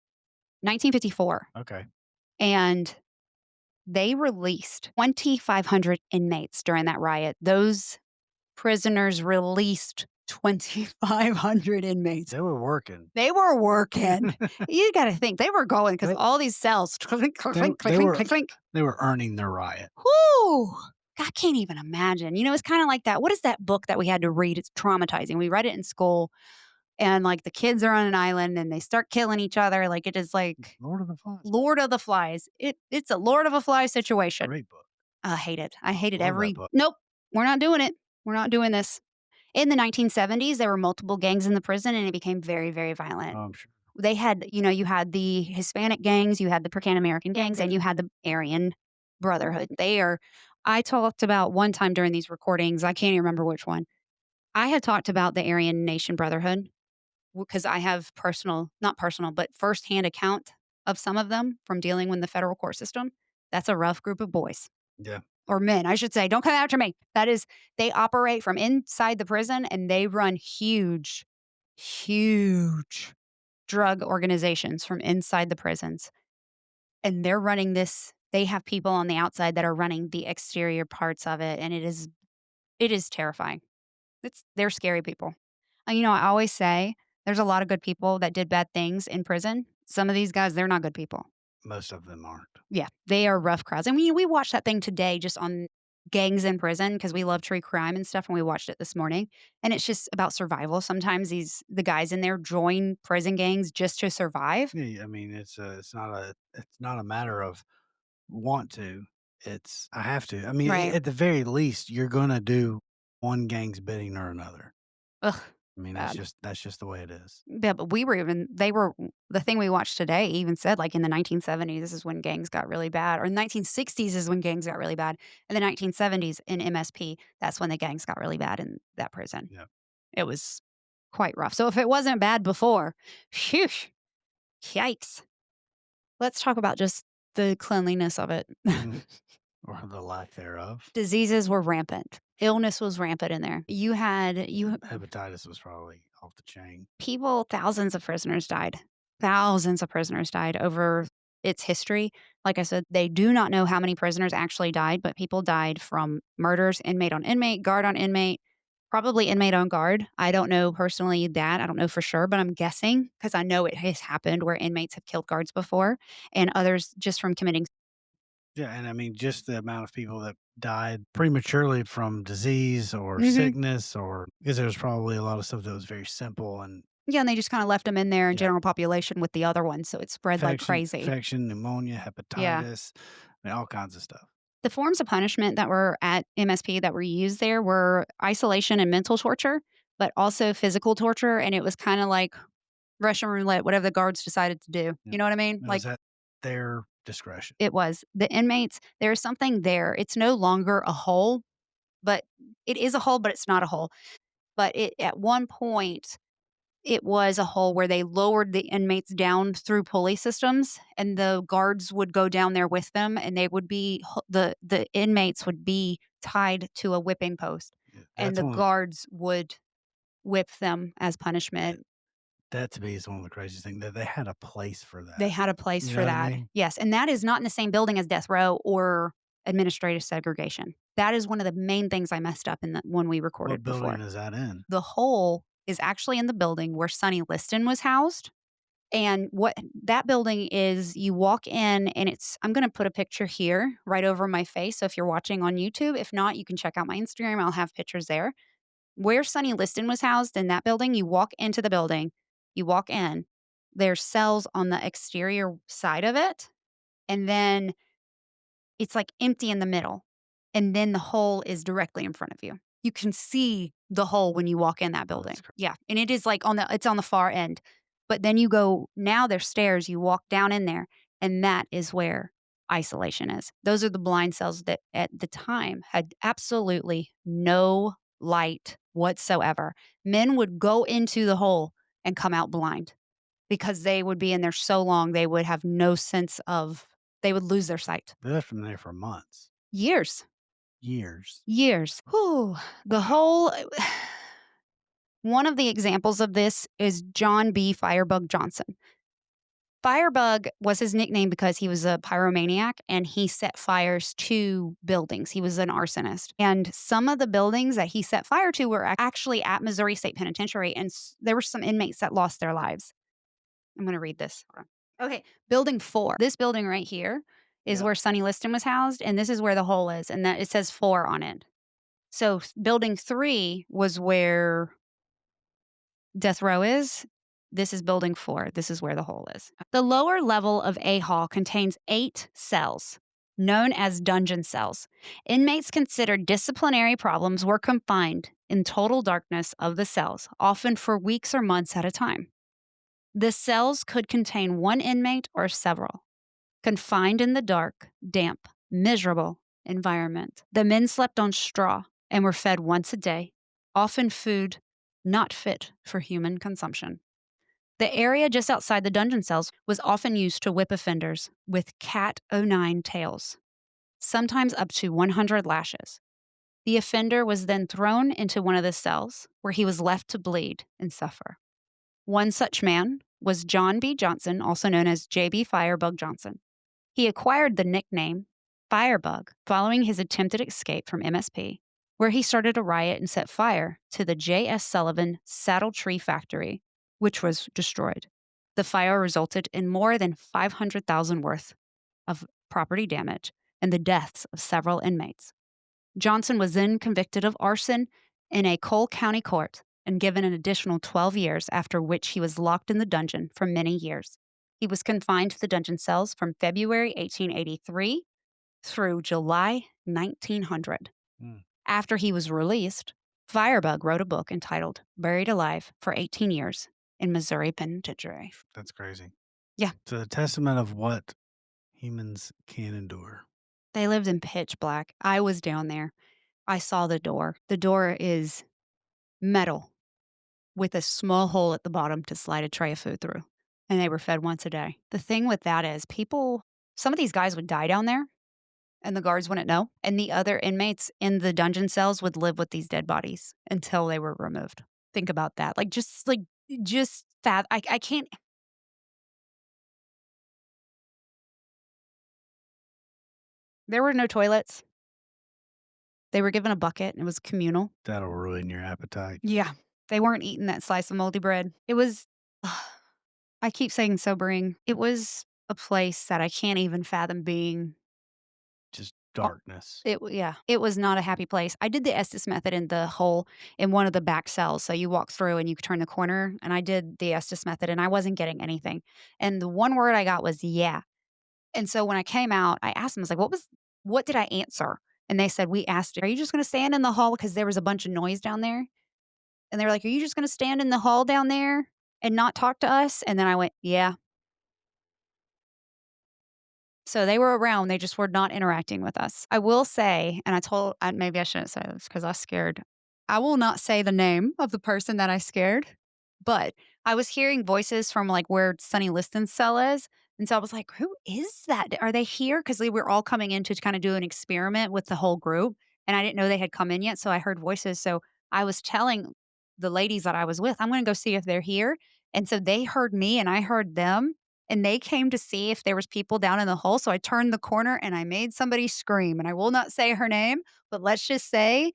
1954. Okay. And they released 2,500 inmates during that riot. Those prisoners released 2,500 inmates. They were working. They were working. You gotta think, they were going because They all these cells, clink, clink, they clink, clink, they clink, were clink, clink. they were earning their riot. Whoo! I can't even imagine. It's kinda like that what is that book that we had to read? It's traumatizing. We read it in school, and, like, the kids are on an island, and they start killing each other, like, it is like Lord of the Flies. Lord of the Flies. It's a Lord of the Flies situation. Great book. I hate it. I hated Love that every book. "Nope, we're not doing it. We're not doing this." In the 1970s, there were multiple gangs in the prison, and it became very, very violent. Oh, I'm sure. They had you had the Hispanic gangs, you had the African American gangs, and you had the Aryan Brotherhood. I talked about one time during these recordings, I can't even remember which one. I had talked about the Aryan Nation Brotherhood because I have not personal, but firsthand account of some of them from dealing with the federal court system. That's a rough group of boys Yeah. or men, I should say. Don't come after me. They operate from inside the prison and they run huge, huge drug organizations from inside the prisons. And they're running this, they have people on the outside that are running the exterior parts of it. And it is terrifying. They're scary people. And I always say there's a lot of good people that did bad things in prison. Some of these guys, they're not good people. Most of them aren't. Yeah, they are rough crowds. And we watched that thing today just on gangs in prison because we love true crime and stuff, and we watched it this morning. And it's just about survival. Sometimes the guys in there join prison gangs just to survive. Yeah, I mean, it's not a matter of want to. It's I have to. I mean, Right. at the very least, you're gonna do one gang's bidding or another. Ugh, I mean, bad. that's just the way it is. Yeah, but the thing we watched today even said like in the 1970s, this is when gangs got really bad, or in the 1960s is when gangs got really bad. In the 1970s in MSP, that's when the gangs got really bad in that prison. Yeah. It was quite rough. So if it wasn't bad before, phew, yikes. Let's talk about just the cleanliness of it. Mhm. Or the lack thereof. Diseases were rampant. Illness was rampant in there. You Hepatitis was probably off the chain. people, thousands of prisoners died. Thousands of prisoners died over its history. Like I said, they do not know how many prisoners actually died, but people died from murders, inmate on inmate, guard on inmate, probably inmate on guard. I don't know personally that. I don't know for sure, but I'm guessing because I know it has happened where inmates have killed guards before and others just from committing. Yeah, and I mean, just the amount of people that died prematurely from disease or Mhm. sickness, or because there was probably a lot of stuff that was very simple and Yeah, and they just kinda left them in there in yeah, general population with the other ones, so it spread like crazy. pneumonia, Yeah. hepatitis, I mean, all kinds of stuff. The forms of punishment that were at MSP that were used there were isolation and mental torture, but also physical torture, and it was kinda like Russian roulette, whatever the guards decided to do. Yeah, You know what I mean? it was Like, at their discretion. it was. The inmates, there's something there. It's no longer a hole, but it is a hole, but it's not a hole. But it at one point, it was a hole where they lowered the inmates down through pulley systems, and the guards would go down there with them, and they would be the inmates would be tied to a whipping post, Yeah, and that's the one guards would whip them as that punishment. that to me is one of the craziest things that they had a place for They that. had a place You for know what I that. mean? Yes, and that is not in the same building as death row or administrative segregation. That is one of the main things I messed up in the one we recorded What before. building is that in? The hole is actually in the building where Sonny Liston was housed. And what that building is, you walk in and it's I'm gonna put a picture here right over my face, so if you're watching on YouTube, if not, you can check out my Instagram, I'll have pictures there. Where Sonny Liston was housed in that building, you walk into the building, you walk in, there's cells on the exterior side of it, and then it's, like, empty in the middle, and then the hole is directly in front of you. You can see the hole when you walk in that Oh, that's building. cra Yeah, and it is, like, on the far end, but then you go now there's stairs, you walk down in there, and that is where isolation is. Those are the blind cells that, at the time, had absolutely no light whatsoever. Men would go into the hole and come out blind because they would be in there so long, they would have no sense of they would lose their sight. they left them there for months, Years. years. Years. Whew. The Wow. whole one of the examples of this is John B. Firebug Johnson. Firebug was his nickname because he was a pyromaniac and he set fires to buildings. He was an arsonist. And some of the buildings that he set fire to were actually at Missouri State Penitentiary, and there were some inmates that lost their lives. I'm going to read this. Hold on. Okay, building 4. This building right here is Yep. where Sonny Liston was housed, and this is where the hole is, and that it says 4 on it. So building 3 was where death row is. This is building 4. This is where the hole is. The lower level of A hall contains 8 cells, known as dungeon cells. Inmates considered disciplinary problems were confined in total darkness of the cells, often for weeks or months at a time. The cells could contain one inmate or several, confined in the dark, damp, miserable environment. The men slept on straw and were fed once a day, often food not fit for human consumption. The area just outside the dungeon cells was often used to whip offenders with cat o' nine tails, sometimes up to 100 lashes. The offender was then thrown into one of the cells where he was left to bleed and suffer. One such man was John B. Johnson, also known as J.B. Firebug Johnson. He acquired the nickname Firebug following his attempted escape from MSP, where he started a riot and set fire to the J.S. Sullivan Saddle Tree Factory, which was destroyed. The fire resulted in more than 500,000 worth of property damage and the deaths of several inmates. Johnson was then convicted of arson in a Cole County court and given an additional 12 years, after which he was locked in the dungeon for many years. He was confined to the dungeon cells from February 1883 through July 1900. Mm, After he was released, Firebug wrote a book entitled Buried Alive for 18 Years in Missouri Penitentiary. that's crazy. Yeah, It's a testament of what humans can endure. they lived in pitch black. I was down there. I saw the door. The door is metal with a small hole at the bottom to slide a tray of food through. And they were fed once a day. The thing with that is some of these guys would die down there and the guards wouldn't know. And the other inmates in the dungeon cells would live with these dead bodies until they were removed. Think about that. Just fat. I can't. There were no toilets. They were given a bucket and it was communal. That'll ruin your appetite. Yeah. They weren't eating that slice of moldy bread. It was, I keep saying sobering. It was a place that I can't even fathom being Just Oh, darkness. yeah, it was not a happy place. I did the Estes method in the hole in one of the back cells, so you walk through and you could turn the corner, and I did the Estes method, and I wasn't getting anything, and the one word I got was "yeah," and so when I came out, I asked them, I was like, what did I answer?" And they said, "We asked, 'Are you just gonna stand in the hall?' Because there was a bunch of noise down there." And they were like, "Are you just gonna stand in the hall down there and not talk to us?" And then I went, "Yeah." So they were around, they just were not interacting with us. I will say, and maybe I shouldn't say this because I scared. I will not say the name of the person that I scared, but I was hearing voices from like where Sunny Liston's cell is. And so I was like, who is that? Are they here? Because we were all coming in to kind of do an experiment with the whole group. And I didn't know they had come in yet. So I heard voices. So I was telling the ladies that I was with, I'm going to go see if they're here. And so they heard me and I heard them and they came to see if there was people down in the hole, so I turned the corner and I made somebody scream, and I will not say her name, but let's just say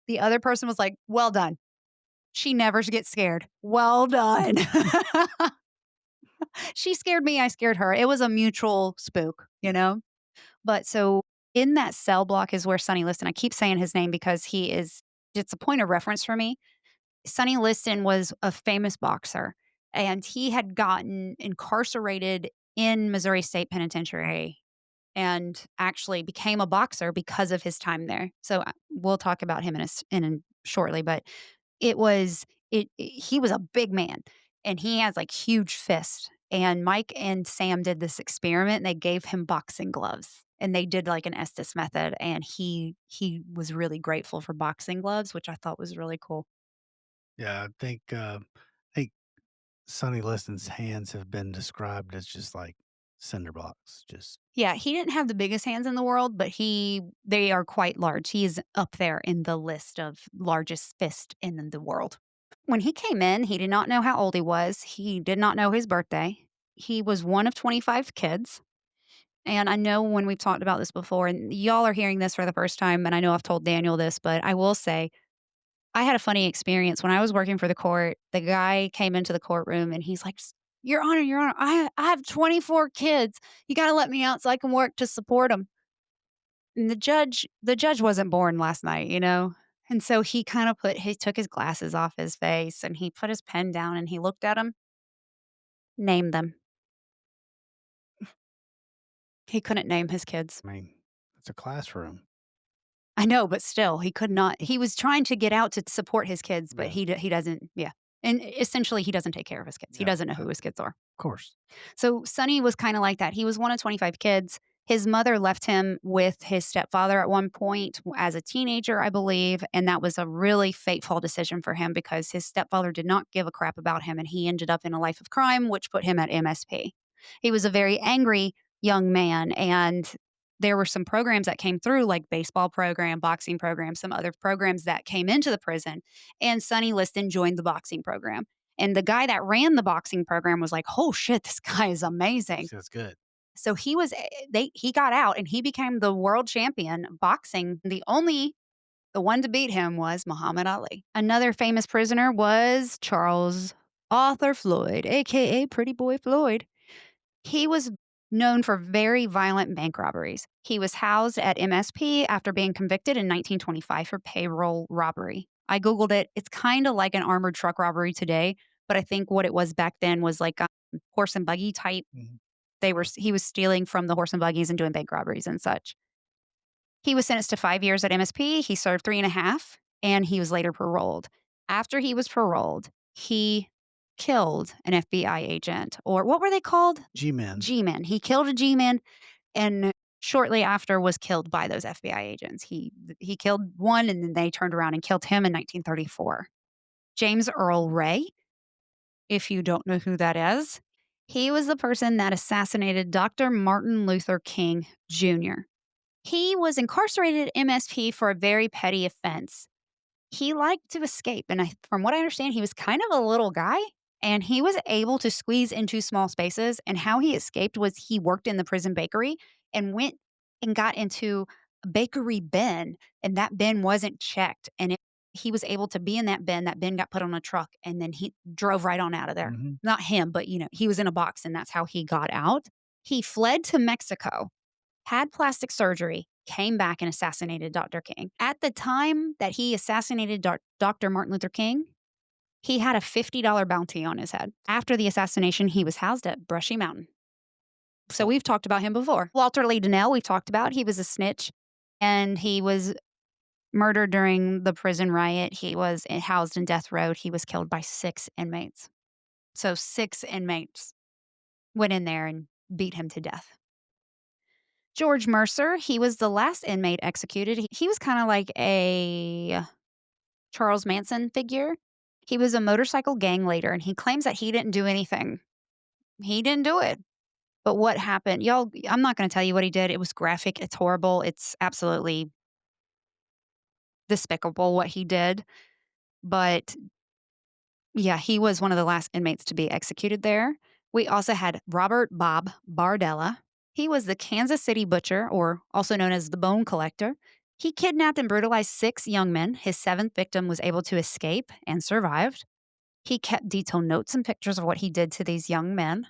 the other person was like, "Well done. She never gets scared. Well done." She scared me, I scared her. It was a mutual spook, you know? But so in that cell block is where Sonny Liston, I keep saying his name because it's a point of reference for me. Sonny Liston was a famous boxer, and he had gotten incarcerated in Missouri State Penitentiary and actually became a boxer because of his time there. So we'll talk about him shortly, but he was a big man and he has like huge fists. And Mike and Sam did this experiment and they gave him boxing gloves. And they did like an Estes method and he was really grateful for boxing gloves, which I thought was really cool. Yeah, I think Sonny Liston's hands have been described as just like cinder blocks, just Yeah, he didn't have the biggest hands in the world, but they are quite large. He is up there in the list of largest fist in the world. When he came in, he did not know how old he was. He did not know his birthday. He was one of 25 kids. And I know when we've talked about this before, and y'all are hearing this for the first time, and I know I've told Daniel this, but I will say I had a funny experience when I was working for the court. The guy came into the courtroom and he's like, Your Honor, I have 24 kids. You got to let me out so I can work to support them." And the judge wasn't born last night, you know? And so he took his glasses off his face and he put his pen down and he looked at him, named them. He couldn't name his kids. I mean, it's a classroom. I know, but still, he could not. He was trying to get out to support his kids, but Yeah, he doesn't. Yeah, and essentially, he doesn't take care of his kids. He yeah, doesn't know who of his kids are. course. So Sonny was kind of like that. He was one of 25 kids. His mother left him with his stepfather at one point as a teenager, I believe. And that was a really fateful decision for him because his stepfather did not give a crap about him. And he ended up in a life of crime, which put him at MSP. He was a very angry young man. And there were some programs that came through, like baseball program, boxing program, some other programs that came into the prison. And Sonny Liston joined the boxing program. And the guy that ran the boxing program was like, "Oh shit, this guy is amazing." So it's good. So he got out and he became the world champion boxing. The one to beat him was Muhammad Ali. Another famous prisoner was Charles Arthur Floyd, aka Pretty Boy Floyd. He was known for very violent bank robberies. He was housed at MSP after being convicted in 1925 for payroll robbery. I Googled it. It's kind of like an armored truck robbery today, but I think what it was back then was like a horse and buggy type. Mhm. He was stealing from the horse and buggies and doing bank robberies and such. He was sentenced to 5 years at MSP. He served three and a half, and he was later paroled. After he was paroled, he killed an FBI agent, or what were they called? G-men. G-men. He killed a G-man and shortly after was killed by those FBI agents. He killed one and then they turned around and killed him in 1934. James Earl Ray, if you don't know who that is, he was the person that assassinated Dr. Martin Luther King Jr. He was incarcerated at MSP for a very petty offense. He liked to escape, and from what I understand, he was kind of a little guy, and he was able to squeeze into small spaces, and how he escaped was he worked in the prison bakery and went and got into a bakery bin, and that bin wasn't checked, and he was able to be in that bin got put on a truck, and then he drove right on out of there. Mhm. Not him, but, he was in a box, and that's how he got out. He fled to Mexico, had plastic surgery, came back and assassinated Dr. King. At the time that he assassinated Dr. Martin Luther King, he had a $50 bounty on his head. After the assassination, he was housed at Brushy Mountain. So we've talked about him before. Walter Lee Donnell, we've talked about. He was a snitch and he was murdered during the prison riot. He was housed in death row. He was killed by 6 inmates. So 6 inmates went in there and beat him to death. George Mercer, he was the last inmate executed. He was kind of like a Charles Manson figure. He was a motorcycle gang leader and he claims that he didn't do anything. He didn't do it. But what happened? Y'all, I'm not going to tell you what he did. It was graphic. It's horrible. It's absolutely despicable what he did. But yeah, he was one of the last inmates to be executed there. We also had Robert Bob Bardella. He was the Kansas City butcher, or also known as the bone collector. He kidnapped and brutalized 6 young men. His 7th victim was able to escape and survived. He kept detailed notes and pictures of what he did to these young men.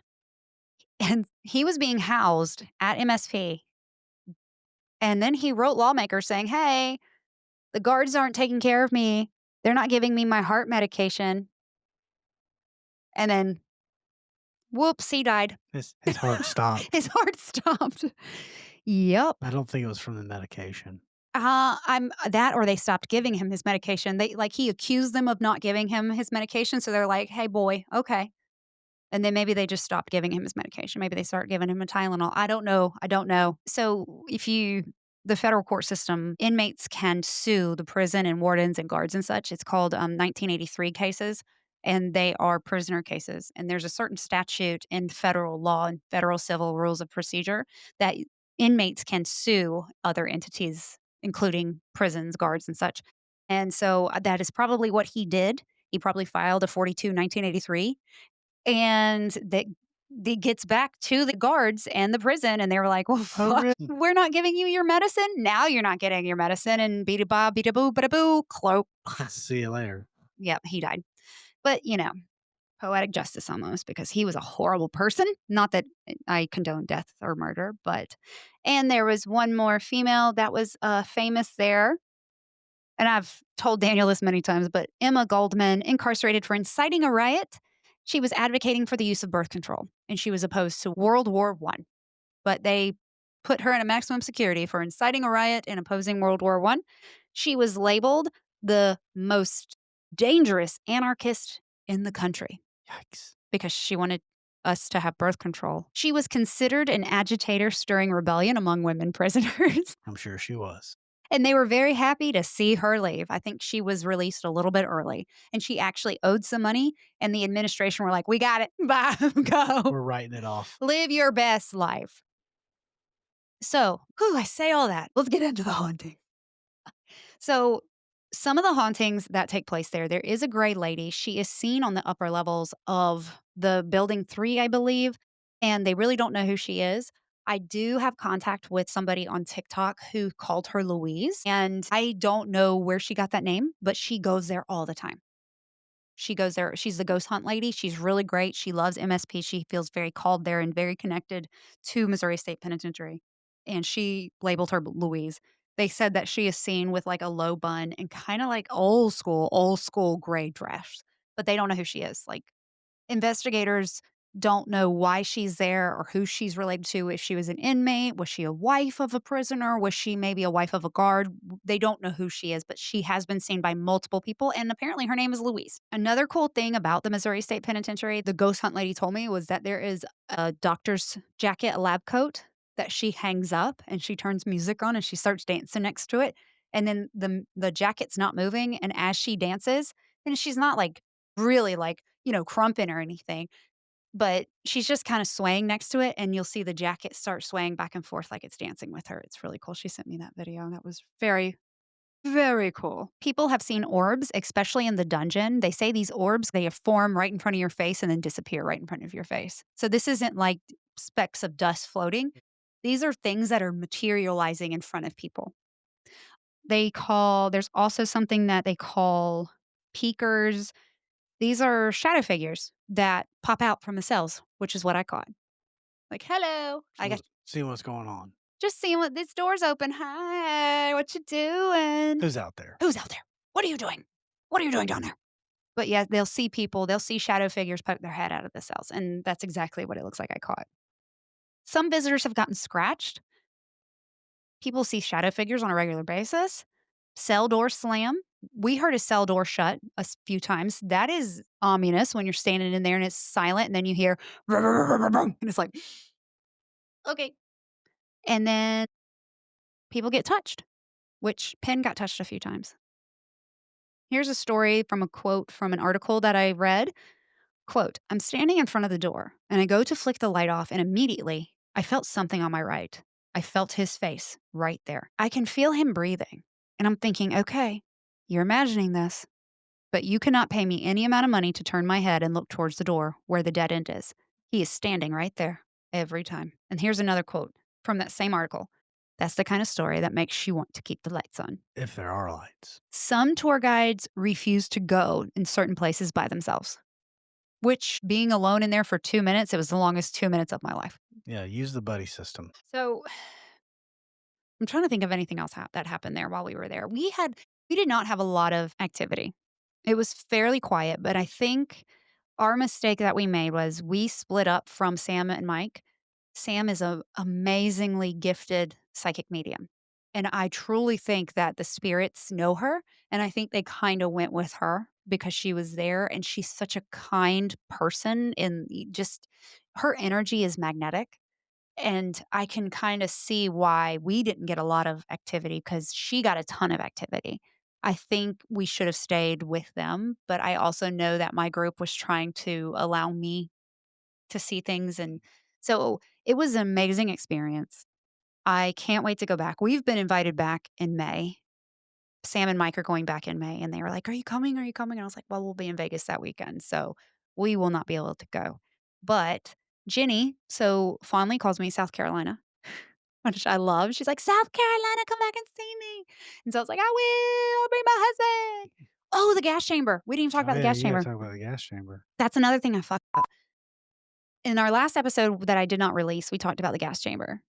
And he was being housed at MSP. And then he wrote lawmakers saying, hey, the guards aren't taking care of me. They're not giving me my heart medication. And then, whoops, he died. His heart stopped. His heart stopped. Yep. I don't think it was from the medication. I'm that or they stopped giving him his medication. He accused them of not giving him his medication, so they're like, "Hey, boy, okay." And then maybe they just stopped giving him his medication. Maybe they start giving him a Tylenol. I don't know. I don't know. So the federal court system, inmates can sue the prison and wardens and guards and such. It's called 1983 cases, and they are prisoner cases. And there's a certain statute in federal law and federal civil rules of procedure that inmates can sue other entities, including prisons, guards, and such. And so that is probably what he did. He probably filed a 42 1983 and that gets back to the guards and the prison, and they were like, "Well, Oh, fuck, really? we're not giving you your medicine. Now you're not getting your medicine." And beada ba, beada boo, bada boo, cloak. See you later. Yep, he died. But poetic justice almost because he was a horrible person. Not that I condone death or murder, but and there was one more female that was famous there. And I've told Daniel this many times, but Emma Goldman, incarcerated for inciting a riot. She was advocating for the use of birth control, and she was opposed to World War One. But they put her in a maximum security for inciting a riot and opposing World War One. She was labeled the most dangerous anarchist in the country Yikes. because she wanted us to have birth control. She was considered an agitator stirring rebellion among women prisoners. I'm sure she was. And they were very happy to see her leave. I think she was released a little bit early, and she actually owed some money, and the administration were like, "We got it. Bye. Go. We're writing it off. Live your best life." So, I say all that. Let's get into the haunting. So, some of the hauntings that take place there is a gray lady. She is seen on the upper levels of the building 3, I believe, and they really don't know who she is. I do have contact with somebody on TikTok who called her Louise, and I don't know where she got that name, but she goes there all the time. She goes there. She's the ghost hunt lady. She's really great. She loves MSP. She feels very called there and very connected to Missouri State Penitentiary. And she labeled her Louise. They said that she is seen with like a low bun and kind of like old school gray dress, but they don't know who she is. Like investigators don't know why she's there or who she's related to. If she was an inmate, was she a wife of a prisoner? Was she maybe a wife of a guard? They don't know who she is, but she has been seen by multiple people, and apparently her name is Louise. Another cool thing about the Missouri State Penitentiary, the ghost hunt lady told me, was that there is a doctor's jacket, a lab coat that she hangs up, and she turns music on and she starts dancing next to it. And then the jacket's not moving, and as she dances, and she's not like really like crumping or anything. But she's just kinda swaying next to it, and you'll see the jacket start swaying back and forth like it's dancing with her. It's really cool. She sent me that video, and that was very, very cool. People have seen orbs, especially in the dungeon. They say these orbs, they form right in front of your face and then disappear right in front of your face. So this isn't like specks of dust floating. These are things that are materializing in front of people. There's also something that they call peekers. These are shadow figures that pop out from the cells, which is what I caught. Like, "Hello, I got." See what's going on. Just seeing what this door's open. Hi, what you doing? Who's out there? Who's out there? What are you doing? What are you doing down there? But yeah, they'll see people, they'll see shadow figures poke their head out of the cells, and that's exactly what it looks like I caught. Some visitors have gotten scratched. People see shadow figures on a regular basis. Cell door slam. We heard a cell door shut few times. That is ominous when you're standing in there and it's silent, and then you hear, and it's like, okay. And then people get touched, which Penn got touched a few times. Here's a story from a quote from an article that I read. Quote, I'm standing in front of the door and I go to flick the light off, and immediately I felt something on my right. I felt his face right there. I can feel him breathing. And I'm thinking, okay, you're imagining this, but you cannot pay me any amount of money to turn my head and look towards the door where the dead end is. He is standing right there every time. And here's another quote from that same article. That's the kind of story that makes you want to keep the lights on. If there are lights. Some tour guides refuse to go in certain places by themselves, which being alone in there for 2 minutes, it was the longest 2 minutes of my life. Yeah, use the buddy system. So, I'm trying to think of anything else that happened there while we were there. We did not have a lot of activity. It was fairly quiet, but I think our mistake that we made was we split up from Sam and Mike. Sam is a amazingly gifted psychic medium, and I truly think that the spirits know her, and I think they kinda went with her because she was there, and she's such a kind person, and just her energy is magnetic, and I can kinda see why we didn't get a lot of activity because she got a ton of activity. I think we should have stayed with them, but I also know that my group was trying to allow me to see things, and so it was an amazing experience. I can't wait to go back. We've been invited back in May. Sam and Mike are going back in May, and they were like, "Are you coming? Are you coming?" And I was like, "Well, we'll be in Vegas that weekend, so we will not be able to go." But Jenny so fondly calls me South Carolina, which I love. She's like, "South Carolina, come back and see me." And so I was like, "I will. I'll bring my husband." Oh, the gas chamber. We didn't even talk Oh, about the yeah, gas you gotta chamber. talk about the gas chamber. That's another thing I fucked up. In our last episode that I did not release, we talked about the gas chamber.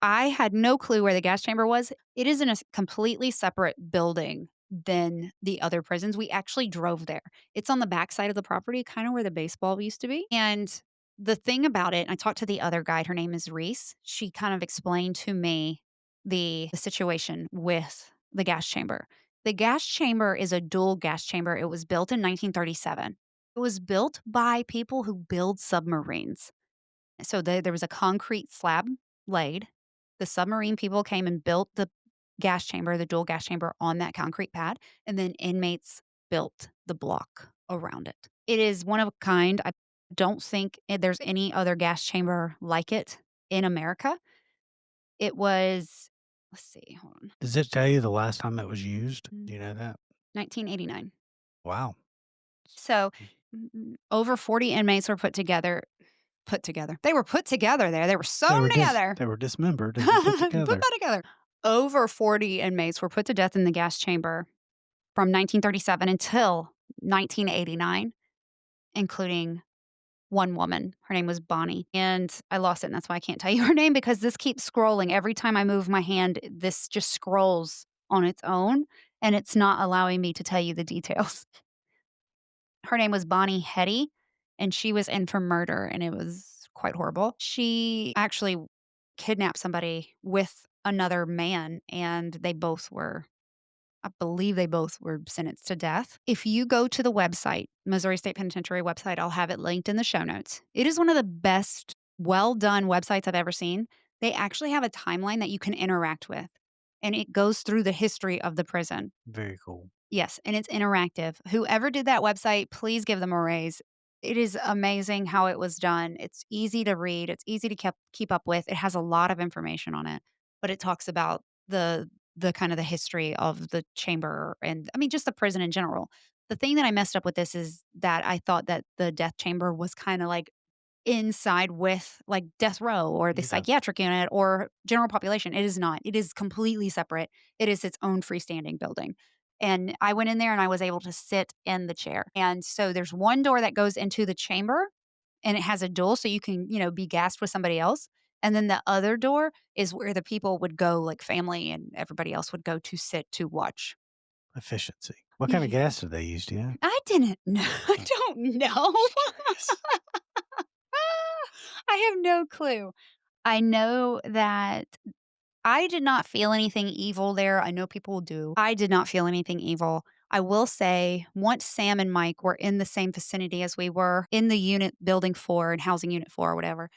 I had no clue where the gas chamber was. It is in a completely separate building than the other prisons. We actually drove there. It's on the backside of the property, kind of where the baseball used to be. And the thing about it, I talked to the other guide. Her name is Reese. She kind of explained to me the situation with the gas chamber. The gas chamber is a dual gas chamber. It was built in 1937. It was built by people who build submarines. So there was a concrete slab laid. The submarine people came and built the gas chamber, the dual gas chamber on that concrete pad, and then inmates built the block around it. It is one of a kind. I don't think there's any other gas chamber like it in America. It was, let's see, hold on, Does it tell you the last time it was used? mm, Do you know that? 1989. Wow. So over 40 inmates were put together. They were put together there. They were sewn together. They were dismembered and put Put together. that together. Over 40 inmates were put to death in the gas chamber from 1937 until 1989, including one woman. Her name was Bonnie, and I lost it, and that's why I can't tell you her name because this keeps scrolling. Every time I move my hand, this just scrolls on its own, and it's not allowing me to tell you the details. Her name was Bonnie Hetty, and she was in for murder, and it was quite horrible. She actually kidnapped somebody with another man, and they both were I believe they both were sentenced to death. If you go to the website, Missouri State Penitentiary website, I'll have it linked in the show notes. It is one of the best, well done websites I've ever seen. They actually have a timeline that you can interact with, and it goes through the history of the prison. Very cool. Yes, and it's interactive. Whoever did that website, please give them a raise. It is amazing how it was done. It's easy to read, it's easy to keep up with. It has a lot of information on it, but it talks about the kind of the history of the chamber and I mean just the prison in general. The thing that I messed up with this is that I thought that the death chamber was kind of like inside with like death row or the Yeah. psychiatric unit or general population. It is not. It is completely separate. It is its own freestanding building. And I went in there and I was able to sit in the chair. And so there's one door that goes into the chamber and it has a dual so you can, be gassed with somebody else. And then the other door is where the people would go, like family and everybody else would go to sit to watch. Efficiency. What kind of Ye gas do they use, do you know? I didn't know. I Oh, don't know. just curious. I have no clue. I know that I did not feel anything evil there. I know people do. I did not feel anything evil. I will say, once Sam and Mike were in the same vicinity as we were in the unit building 4 and housing unit 4 or whatever,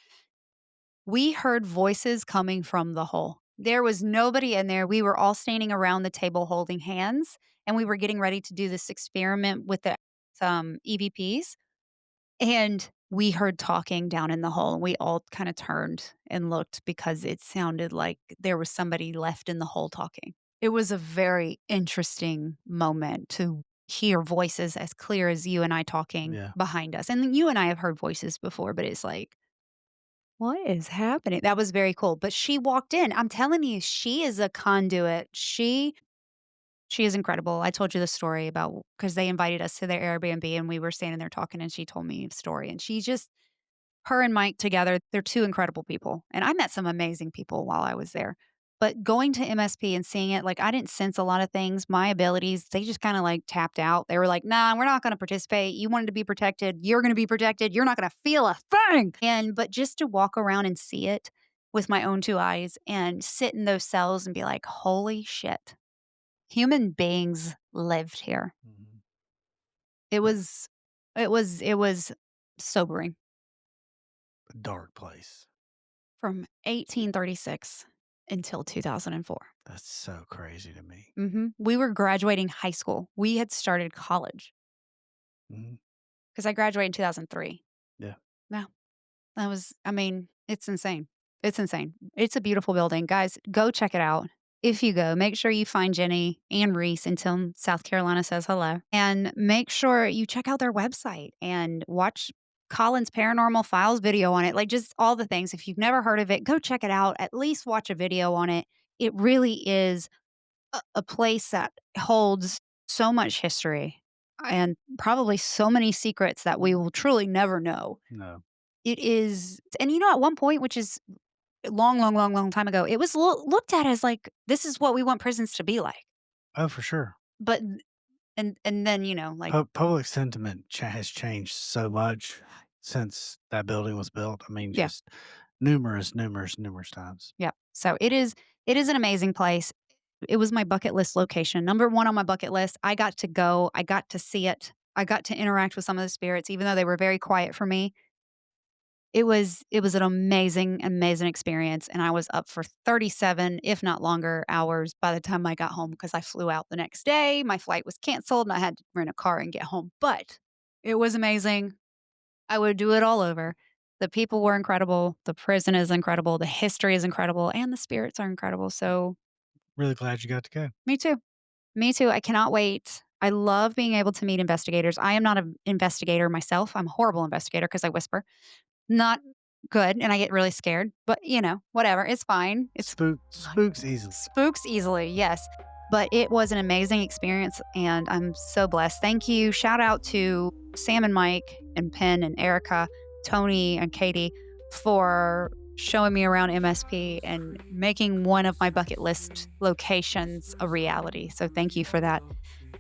we heard voices coming from the hole. There was nobody in there. We were all standing around the table holding hands, and we were getting ready to do this experiment with the EVPs. And we heard talking down in the hall, and we all kinda turned and looked because it sounded like there was somebody left in the hole talking. It was a very interesting moment to hear voices as clear as you and I talking Yeah. behind us, and you and I have heard voices before, but it's like, "What is happening?" That was very cool, but she walked in. I'm telling you, she is a conduit. She is incredible. I told you the story about because they invited us to their Airbnb, and we were standing there talking, and she told me a story, and she just her and Mike together, they're 2 incredible people, and I met some amazing people while I was there. But going to MSP and seeing it, like, I didn't sense a lot of things. My abilities, they just kinda, like, tapped out. They were like, "Nah, we're not gonna participate. You wanted to be protected. You're gonna be protected. You're not gonna feel a thing." And but just to walk around and see it with my own 2 eyes and sit in those cells and be like, "Holy shit. Human beings lived here." Mhm. It Uh, was it was sobering. a dark place. From 1836 until 2004. That's so crazy to me. We were graduating high school. We had started college Mhm. because I graduated in 2003. Yeah. Yeah, that was I mean, it's insane. It's insane. It's a beautiful building. Guys, go check it out. If you go, make sure you find Jenny and Reese and tell 'em South Carolina says hello. And make sure you check out their website and watch Colin's Paranormal Files video on it. Like, just all the things. If you've never heard of it, go check it out. At least watch a video on it. It really is a place that holds so much history and probably so many secrets that we will truly never know. No. It is and you know, at one point, which is long, long, long, long time ago, it was looked at as like, "This is what we want prisons to be like." Oh, for sure. But and then, like Public sentiment has changed so much since that building was built. I mean, yeah, just numerous, numerous, numerous times. yeah. So it is an amazing place. It was my bucket list location. Number 1 on my bucket list. I got to go, I got to see it, I got to interact with some of the spirits, even though they were very quiet for me. It was an amazing, amazing experience, and I was up for 37, if not longer, hours by the time I got home because I flew out the next day. My flight was canceled, and I had to rent a car and get home, but it was amazing. I would do it all over. The people were incredible, the prison is incredible, the history is incredible, and the spirits are incredible, so Really glad you got to go. me too. Me too, I cannot wait. I love being able to meet investigators. I am not an investigator myself. I'm a horrible investigator because I whisper. Not good, and I get really scared, but, whatever, it's fine. It's fine. Spooks easily. Spooks easily, yes, but it was an amazing experience, and I'm so blessed. Thank you. Shout out to Sam and Mike and Penn and Erica, Tony and Katie for showing me around MSP and making one of my bucket list locations a reality, so thank you for that.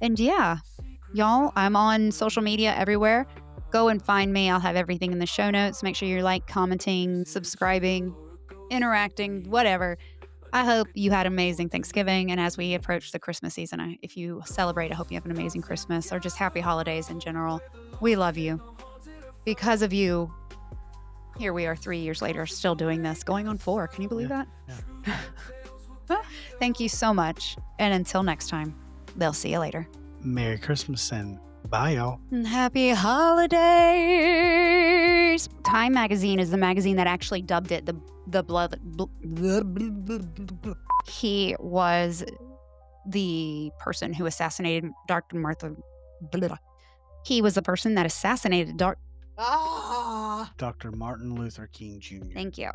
And yeah, y'all, I'm on social media everywhere. Go and find me. I'll have everything in the show notes. Make sure you're commenting, subscribing, interacting, whatever. I hope you had amazing Thanksgiving. And as we approach the Christmas season, if you celebrate, I hope you have an amazing Christmas or just happy holidays in general. We love you. Because of you, here we are 3 years later, still doing this, going on 4. Can you believe Yeah. that? Yeah. Thank you so much. And until next time, they'll see you later. Merry Christmas and bye, y'all. And happy holidays! Time magazine is the magazine that actually dubbed it the blood. He was the person who assassinated Dr. Martha. He was the person that assassinated Dr. Martin Luther King Jr. Thank you.